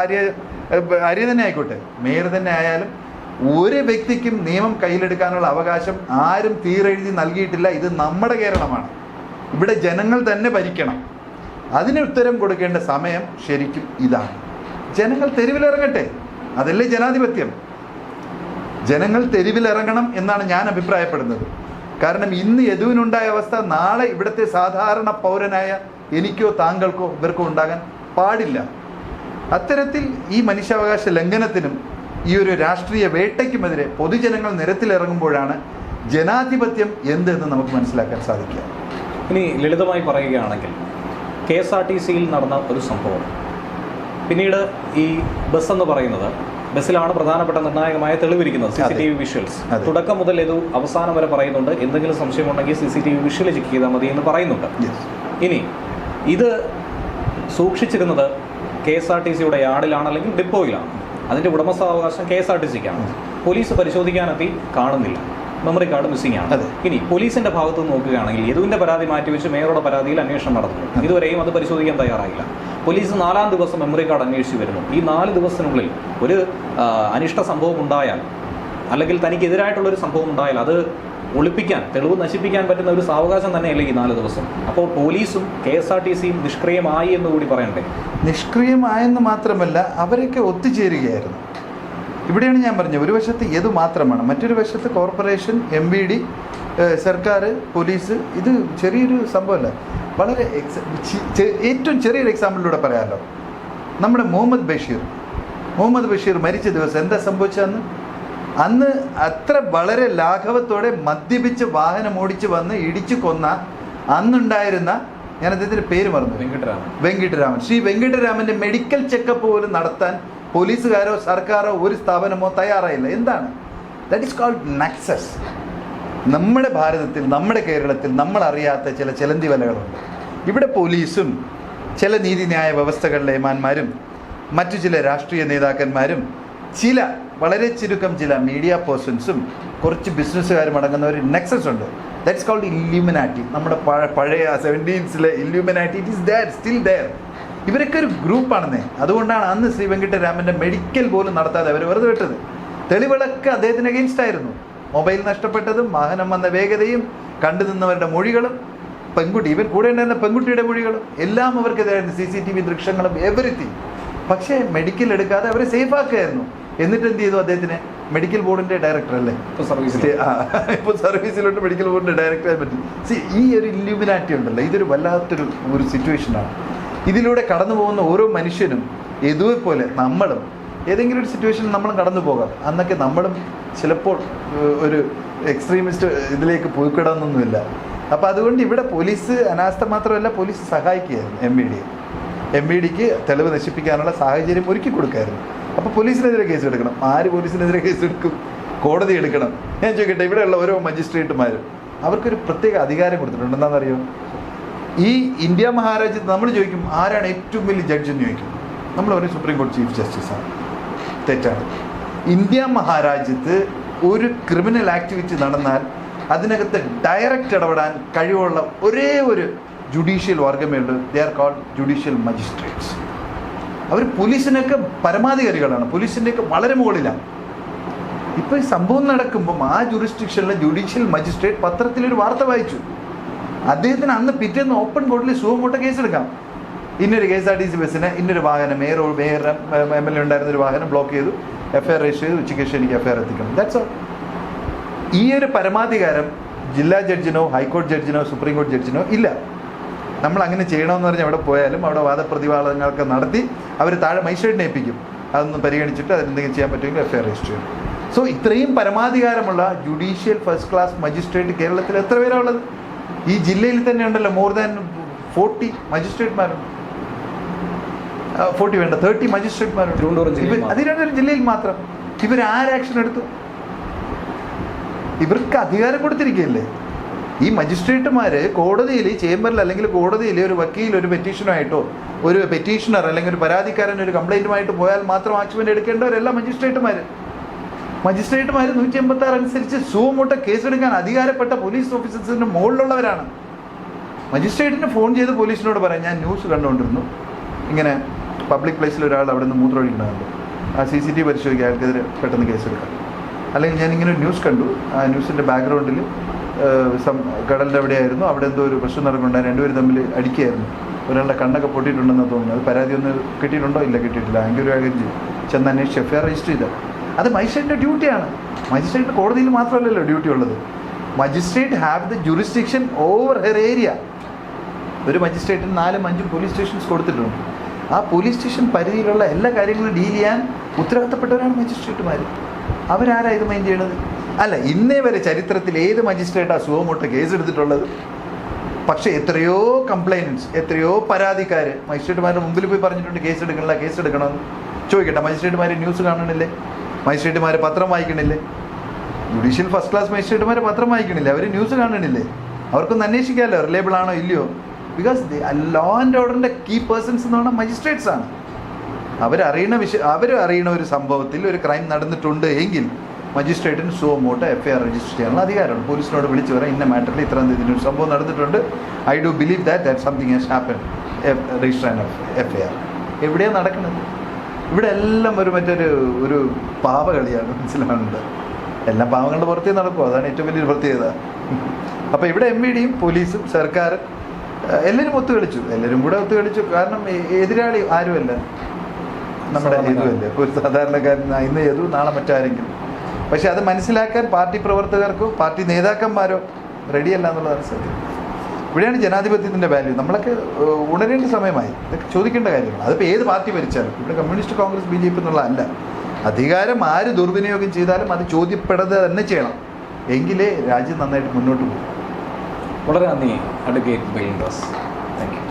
ആര്യ തന്നെ ആയിക്കോട്ടെ, മേയർ തന്നെ ആയാലും, ഒരു വ്യക്തിക്കും നിയമം കയ്യിലെടുക്കാനുള്ള അവകാശം ആരും തീരെഴുതി നൽകിയിട്ടില്ല. ഇത് നമ്മുടെ കേരളമാണ്. ഇവിടെ ജനങ്ങൾ തന്നെ ഭരിക്കണം. അതിന് ഉത്തരം കൊടുക്കേണ്ട സമയം ശരിക്കും ഇതാണ്. ജനങ്ങൾ തെരുവിലിറങ്ങട്ടെ, അതല്ലേ ജനാധിപത്യം. ജനങ്ങൾ തെരുവിലിറങ്ങണം എന്നാണ് ഞാൻ അഭിപ്രായപ്പെടുന്നത്. കാരണം ഇന്ന് യദുവിനുണ്ടായ അവസ്ഥ നാളെ ഇവിടുത്തെ സാധാരണ പൗരനായ എനിക്കോ താങ്കൾക്കോ ഇവർക്കോ ഉണ്ടാകാൻ പാടില്ല. അത്തരത്തിൽ ഈ മനുഷ്യാവകാശ ലംഘനത്തിനും ഈ ഒരു രാഷ്ട്രീയ വേട്ടയ്ക്കുമെതിരെ പൊതുജനങ്ങൾ നിരത്തിലിറങ്ങുമ്പോഴാണ് ജനാധിപത്യം എന്തെന്ന് നമുക്ക് മനസ്സിലാക്കാൻ സാധിക്കുക. ഇനി ലളിതമായി പറയുകയാണെങ്കിൽ KSRTCയിൽ നടന്ന ഒരു സംഭവം, പിന്നീട് ഈ ബസ് എന്ന് പറയുന്നത്, ബസ്സിലാണ് പ്രധാനപ്പെട്ട നിർണായകമായ തെളിവിരിക്കുന്നത്, CCTV വിഷ്വൽസ്. തുടക്കം മുതൽ ഇത് അവസാനം വരെ പറയുന്നുണ്ട്, എന്തെങ്കിലും സംശയമുണ്ടെങ്കിൽ CCTV വിഷ്വൽ ചെക്ക് ചെയ്താൽ മതി എന്ന് പറയുന്നുണ്ട്. ഇനി ഇത് സൂക്ഷിച്ചിരുന്നത് KSRTCയുടെ യാർഡിലാണ് അല്ലെങ്കിൽ ഡിപ്പോയിലാണ്. അതിൻ്റെ ഉടമസ്ഥാവകാശം KSRTCക്കാണ്. പോലീസ് പരിശോധിക്കാനെത്തി കാണുന്നില്ല, മെമ്മറി കാർഡ് മിസ്സിംഗ് ആണ്. ഇനി പോലീസിന്റെ ഭാഗത്ത് നിന്ന് നോക്കുകയാണെങ്കിൽ യദുവിന്റെ പരാതി മാറ്റിവെച്ച് മേയറുടെ പരാതിയിൽ അന്വേഷണം നടത്തുന്നു. ഇതുവരെയും അത് പരിശോധിക്കാൻ തയ്യാറായില്ല. പോലീസ് 4-ാം ദിവസം മെമ്മറി കാർഡ് അന്വേഷിച്ച് വരുന്നു. ഈ 4 ദിവസത്തിനുള്ളിൽ ഒരു അനിഷ്ട സംഭവം ഉണ്ടായാൽ, അല്ലെങ്കിൽ തനിക്കെതിരായിട്ടുള്ളൊരു സംഭവം ഉണ്ടായാൽ അത് ഒളിപ്പിക്കാൻ, തെളിവ് നശിപ്പിക്കാൻ പറ്റുന്ന ഒരു സാവകാശം തന്നെയല്ലേ ഈ 4 ദിവസം. അപ്പോൾ പോലീസും KSRTCയും നിഷ്ക്രിയമായി എന്ന് കൂടി പറയണ്ടേ? നിഷ്ക്രിയമായെന്ന് മാത്രമല്ല, അവരൊക്കെ ഒത്തുചേരുകയായിരുന്നു. ഇവിടെയാണ് ഞാൻ പറഞ്ഞത്, ഒരു വശത്ത് യദു മാത്രമാണ്, മറ്റൊരു വശത്ത് കോർപ്പറേഷൻ, MVD, സർക്കാർ, പോലീസ്. ഇത് ചെറിയൊരു സംഭവമല്ല. വളരെ ഏറ്റവും ചെറിയൊരു എക്സാമ്പിളിലൂടെ പറയാമല്ലോ. നമ്മുടെ മുഹമ്മദ് ബഷീർ മരിച്ച ദിവസം എന്താ സംഭവിച്ചതെന്ന്? അന്ന് അത്ര വളരെ ലാഘവത്തോടെ മദ്യപിച്ച് വാഹനം ഓടിച്ച് വന്ന് ഇടിച്ചു കൊന്ന അന്നുണ്ടായിരുന്ന, ഞാൻ അദ്ദേഹത്തിൻ്റെ പേര് മറന്നു, വെങ്കിട്ടരാമൻ. ശ്രീ വെങ്കിട്ടരാമൻ്റെ മെഡിക്കൽ ചെക്കപ്പ് പോലും നടത്താൻ പോലീസുകാരോ സർക്കാരോ ഒരു സ്ഥാപനമോ തയ്യാറായില്ല. എന്താണ്? That is called nexus. നമ്മുടെ ഭാരതത്തിൽ, നമ്മുടെ കേരളത്തിൽ നമ്മൾ അറിയാത്ത ചില ചിലന്തി വലകളുണ്ട്. ഇവിടെ പോലീസും ചില നീതിന്യായ വ്യവസ്ഥകളിലെ ഏമാന്മാരും മറ്റു ചില രാഷ്ട്രീയ നേതാക്കന്മാരും ചില വളരെ ചുരുക്കം ചില മീഡിയ പേഴ്സൺസും കുറച്ച് ബിസിനസ്സുകാരും അടങ്ങുന്ന ഒരു നെക്സസ് ഉണ്ട്. That's called Illuminati. നമ്മുടെ പഴയ 70s Illuminati, it is there, still there. ഇവരൊക്കെ ഒരു ഗ്രൂപ്പാണെന്നേ. അതുകൊണ്ടാണ് അന്ന് ശ്രീ വെങ്കിട്ടരാമൻ്റെ മെഡിക്കൽ പോലും നടത്താതെ അവർ വെറുതെ വിട്ടത്. തെളിവുകളൊക്കെ അദ്ദേഹത്തിന് അഗെയിൻസ്റ്റ് ആയിരുന്നു. മൊബൈൽ നഷ്ടപ്പെട്ടതും വാഹനം വന്ന വേഗതയും കണ്ടു നിന്നവരുടെ മൊഴികളും പെൺകുട്ടി, ഇവൻ കൂടെ ഉണ്ടായിരുന്ന പെൺകുട്ടിയുടെ മൊഴികളും എല്ലാം അവർക്കെതിരായിരുന്നു, CCTV ദൃശ്യങ്ങളും എവറിത്തിങ്. പക്ഷേ മെഡിക്കൽ എടുക്കാതെ അവരെ സേഫ് ആക്കുകയായിരുന്നു. എന്നിട്ട് എന്ത് ചെയ്തു? അദ്ദേഹത്തിന് മെഡിക്കൽ ബോർഡിന്റെ ഡയറക്ടർ അല്ലേ ഇപ്പോൾ സർവീസിലോട്ട് മെഡിക്കൽ ബോർഡിന്റെ ഡയറക്ടറായി പറ്റി. ഈ ഒരു ഇല്യൂമിനാറ്റി ഉണ്ടല്ലോ, ഇതൊരു വല്ലാത്തൊരു സിറ്റുവേഷനാണ്. ഇതിലൂടെ കടന്നു പോകുന്ന ഓരോ മനുഷ്യനും ഇതുപോലെ നമ്മളും ഏതെങ്കിലും ഒരു സിറ്റുവേഷനിൽ നമ്മളും കടന്നു പോകാം. അന്നൊക്കെ നമ്മളും ചിലപ്പോൾ ഒരു എക്സ്ട്രീമിസ്റ്റ് ഇതിലേക്ക് പോയിക്കിടാനൊന്നുമില്ല. അപ്പോൾ അതുകൊണ്ട് ഇവിടെ പോലീസ് അനാസ്ഥ മാത്രമല്ല, പോലീസ് സഹായിക്കുകയായിരുന്നു എം വി ഡിക്ക് തെളിവ് നശിപ്പിക്കാനുള്ള സാഹചര്യം ഒരുക്കി കൊടുക്കായിരുന്നു. അപ്പോൾ പോലീസിനെതിരെ കേസ് എടുക്കണം. ആര് പോലീസിനെതിരെ കേസ് എടുക്കും? കോടതി എടുക്കണം. ഞാൻ ചോദിക്കട്ടെ, ഇവിടെയുള്ള ഓരോ മജിസ്ട്രേറ്റുമാരും അവർക്കൊരു പ്രത്യേക അധികാരം കൊടുത്തിട്ടുണ്ട്. എന്താണെന്നറിയോ? ഈ ഇന്ത്യ മഹാരാജ്യത്ത് നമ്മൾ ചോദിക്കും ആരാണ് ഏറ്റവും വലിയ ജഡ്ജ് എന്ന് ചോദിക്കും, നമ്മൾ പറയും സുപ്രീം കോടതി ചീഫ് ജസ്റ്റിസാണ്. തെറ്റാണ്. ഇന്ത്യ മഹാരാജ്യത്ത് ഒരു ക്രിമിനൽ ആക്ടിവിറ്റി നടന്നാൽ അതിനകത്ത് ഡയറക്റ്റ് ഇടപെടാൻ കഴിവുള്ള ഒരേ ഒരു ജുഡീഷ്യൽ വർഗമേ ഉള്ളൂ. They are called judicial magistrates. അവർ പോലീസിനൊക്കെ പരമാധികാരികളാണ്, പോലീസിൻ്റെയൊക്കെ വളരെ മുകളിലാണ്. ഇപ്പോൾ ഈ സംഭവം നടക്കുമ്പം ആ ജുറിസ്ഡിക്ഷനിലെ ജുഡീഷ്യൽ മജിസ്ട്രേറ്റ് പത്രത്തിലൊരു വാർത്ത വായിച്ചു. അദ്ദേഹത്തിന് അന്ന് പിറ്റേന്ന് ഓപ്പൺ കോർട്ടിൽ സുഖമൂട്ട കേസെടുക്കാം. ഇന്നൊരു KSRTC ബസ്സിന് ഇന്നൊരു വാഹനം, മേയർ MLA ഉണ്ടായിരുന്നൊരു വാഹനം ബ്ലോക്ക് ചെയ്തു, FIR രജിസ്റ്റർ ചെയ്തു, ഉച്ചയ്ക്ക് ശേഷം എനിക്ക് FIR എത്തിക്കണം. That's all. ഈ ഒരു പരമാധികാരം ജില്ലാ ജഡ്ജിനോ ഹൈക്കോടതി ജഡ്ജിനോ സുപ്രീം കോടതി ജഡ്ജിനോ ഇല്ല. നമ്മൾ അങ്ങനെ ചെയ്യണമെന്ന് പറഞ്ഞാൽ അവിടെ പോയാലും അവിടെ വാദപ്രതിവാദങ്ങളൊക്കെ നടത്തി അവർ താഴെ മജിസ്ട്രേറ്റിനെ ഏൽപ്പിക്കും. അതൊന്നും പരിഗണിച്ചിട്ട് അതിനെന്തെങ്കിലും ചെയ്യാൻ പറ്റുമെങ്കിൽ FIR രജിസ്റ്റർ ചെയ്യും. സോ ഇത്രയും പരമാധികാരമുള്ള ജുഡീഷ്യൽ ഫസ്റ്റ് ക്ലാസ് മജിസ്ട്രേറ്റ് കേരളത്തിൽ എത്ര പേരാണ് ഉള്ളത്? ഈ ജില്ലയിൽ തന്നെ ഉണ്ടല്ലോ മോർ ദാൻ 40 മജിസ്ട്രേറ്റ്മാരുണ്ട്. 40 വേണ്ട 30 മജിസ്ട്രേറ്റ്മാരുണ്ട്. അതിനൊരു ജില്ലയിൽ മാത്രം. ഇവർ ആര് ആക്ഷൻ എടുത്തു? ഇവർക്ക് അധികാരം കൊടുത്തിരിക്കുകയല്ലേ. ഈ മജിസ്ട്രേറ്റുമാർ കോടതിയിൽ ചേംബറിൽ അല്ലെങ്കിൽ കോടതിയിൽ ഒരു വക്കീൽ ഒരു പെറ്റീഷനായിട്ടോ ഒരു പെറ്റീഷണർ അല്ലെങ്കിൽ ഒരു പരാതിക്കാരൻ ഒരു കംപ്ലൈൻറ്റുമായിട്ട് പോയാൽ മാത്രം ആക്ച്വൻ്റ് എടുക്കേണ്ടവരല്ല മജിസ്ട്രേറ്റുമാർ. 186 അനുസരിച്ച് സുവമൂട്ട കേസെടുക്കാൻ അധികാരപ്പെട്ട പോലീസ് ഓഫീസേഴ്സിൻ്റെ മുകളിലുള്ളവരാണ്. മജിസ്ട്രേറ്റിന് ഫോൺ ചെയ്ത് പോലീസിനോട് പറയാം, ഞാൻ ന്യൂസ് കണ്ടുകൊണ്ടിരുന്നു, ഇങ്ങനെ പബ്ലിക് പ്ലേസിൽ ഒരാൾ അവിടെ നിന്ന് മൂത്രമൊഴിക്കണമല്ലോ, ആ CCTV പരിശോധിക്കുക, അയാൾക്കെതിരെ പെട്ടെന്ന് കേസെടുക്കാം. അല്ലെങ്കിൽ ഞാനിങ്ങനെ ഒരു ന്യൂസ് കണ്ടു, ആ ന്യൂസിൻ്റെ ബാക്ക്ഗ്രൗണ്ടിൽ കടലിൻ്റെ എവിടെയായിരുന്നു, അവിടെ എന്തോ ഒരു പ്രശ്നം നടക്കുന്നുണ്ടായി, രണ്ടുപേരും തമ്മിൽ അടിക്കുകയായിരുന്നു, ഒരാളുടെ കണ്ണൊക്കെ പൊട്ടിയിട്ടുണ്ടെന്ന് തോന്നുന്നു. അത് പരാതി ഒന്ന് കിട്ടിയിട്ടുണ്ടോ? ഇല്ല, കിട്ടിയിട്ടില്ല. അതിൻ്റെ ഒരു കാര്യം ചെന്ന് അന്വേഷിച്ച് FIR രജിസ്റ്റർ ചെയ്ത അത് മജിസ്ട്രേറ്റിൻ്റെ ഡ്യൂട്ടിയാണ്. മജിസ്ട്രേറ്റ് കോടതിയിൽ മാത്രമല്ലല്ലോ ഡ്യൂട്ടി ഉള്ളത്. Magistrate have the jurisdiction over her area. ഒരു മജിസ്ട്രേറ്റിന് 4-5 പോലീസ് സ്റ്റേഷൻസ് കൊടുത്തിട്ടുണ്ട്. ആ പോലീസ് സ്റ്റേഷൻ പരിധിയിലുള്ള എല്ലാ കാര്യങ്ങളും ഡീൽ ചെയ്യാൻ ഉത്തരവാദിത്തപ്പെട്ടവരാണ് മജിസ്ട്രേറ്റുമാർ. അവരാരാ ഇത് മൈൻഡ് ചെയ്യണത്? അല്ല, ഇന്നേ വരെ ചരിത്രത്തിൽ ഏത് മജിസ്ട്രേറ്റാണ് സുവമൂട്ട കേസ് എടുത്തിട്ടുള്ളത്? പക്ഷേ എത്രയോ കംപ്ലൈൻറ്റ്സ്, എത്രയോ പരാതിക്കാർ മജിസ്ട്രേറ്റുമാരുടെ മുമ്പിൽ പോയി പറഞ്ഞിട്ടുണ്ട് കേസ് എടുക്കണമെന്ന്. ചോദിക്കട്ടെ, മജിസ്ട്രേറ്റുമാർ ന്യൂസ് കാണണില്ലേ? മജിസ്ട്രേറ്റുമാർ പത്രം വായിക്കണില്ലേ? ജുഡീഷ്യൽ ഫസ്റ്റ് ക്ലാസ് മജിസ്ട്രേറ്റുമാർ പത്രം വായിക്കണില്ലേ? അവർ ന്യൂസ് കാണണില്ലേ? അവർക്കൊന്ന് അന്വേഷിക്കാമല്ലോ റിലയബിൾ ആണോ ഇല്ലയോ. ബിക്കോസ് ലോ ആൻഡ് ഓർഡറിൻ്റെ കീ പേഴ്സൺസ് എന്ന് പറഞ്ഞാൽ മജിസ്ട്രേറ്റ്സ് ആണ്. അവരറിയണ ഒരു സംഭവത്തിൽ ഒരു ക്രൈം നടന്നിട്ടുണ്ട് എങ്കിൽ മജിസ്ട്രേറ്റിന് സുവമൂട്ട FIR രജിസ്റ്റർ ചെയ്യാനുള്ള അധികാരമാണ്. പോലീസിനോട് വിളിച്ച് പറയാം, ഇന്ന മാറ്ററിൽ ഇത്രയും തീയതി ഒരു സംഭവം നടന്നിട്ടുണ്ട്, I do believe that something has happen, register an FIR. എവിടെയാണ് നടക്കുന്നത്? ഇവിടെ എല്ലാം ഒരു പാവകളിയാണ്, മനസ്സിലാവുന്നത്. എല്ലാം പാവങ്ങളുടെ പുറത്തേ നടക്കും. അതാണ് ഏറ്റവും വലിയൊരു പ്രത്യേകത. അപ്പോൾ ഇവിടെ MVDയും പോലീസും സർക്കാർ എല്ലാവരും ഒത്തുകളിച്ചു, എല്ലാവരും കൂടെ ഒത്തുകളിച്ചു. കാരണം എതിരാളി ആരുമല്ല, നമ്മുടെ യദുവല്ലേ, ഇപ്പോൾ ഒരു സാധാരണക്കാരൻ, ഇന്ന് യദു നാളെ മറ്റാരെങ്കിലും. പക്ഷെ അത് മനസ്സിലാക്കാൻ പാർട്ടി പ്രവർത്തകർക്കോ പാർട്ടി നേതാക്കന്മാരോ റെഡിയല്ല എന്നുള്ളതാണ് സത്യം. ഇവിടെയാണ് ജനാധിപത്യത്തിൻ്റെ വാല്യൂ. നമ്മളൊക്കെ ഉണരേണ്ട സമയമായി. ഇതൊക്കെ ചോദിക്കേണ്ട കാര്യങ്ങൾ. അതിപ്പോൾ ഏത് പാർട്ടി ഭരിച്ചാലും, ഇവിടെ കമ്മ്യൂണിസ്റ്റ്, കോൺഗ്രസ്, BJP എന്നുള്ളതല്ല. അധികാരം ആര് ദുർവിനിയോഗം ചെയ്താലും അത് ചോദ്യപ്പെടാതെ തന്നെ ചെയ്യണം. എങ്കിലേ രാജ്യം നന്നായിട്ട് മുന്നോട്ട് പോകും. വളരെ നന്ദി advocate bill Das. Thank you.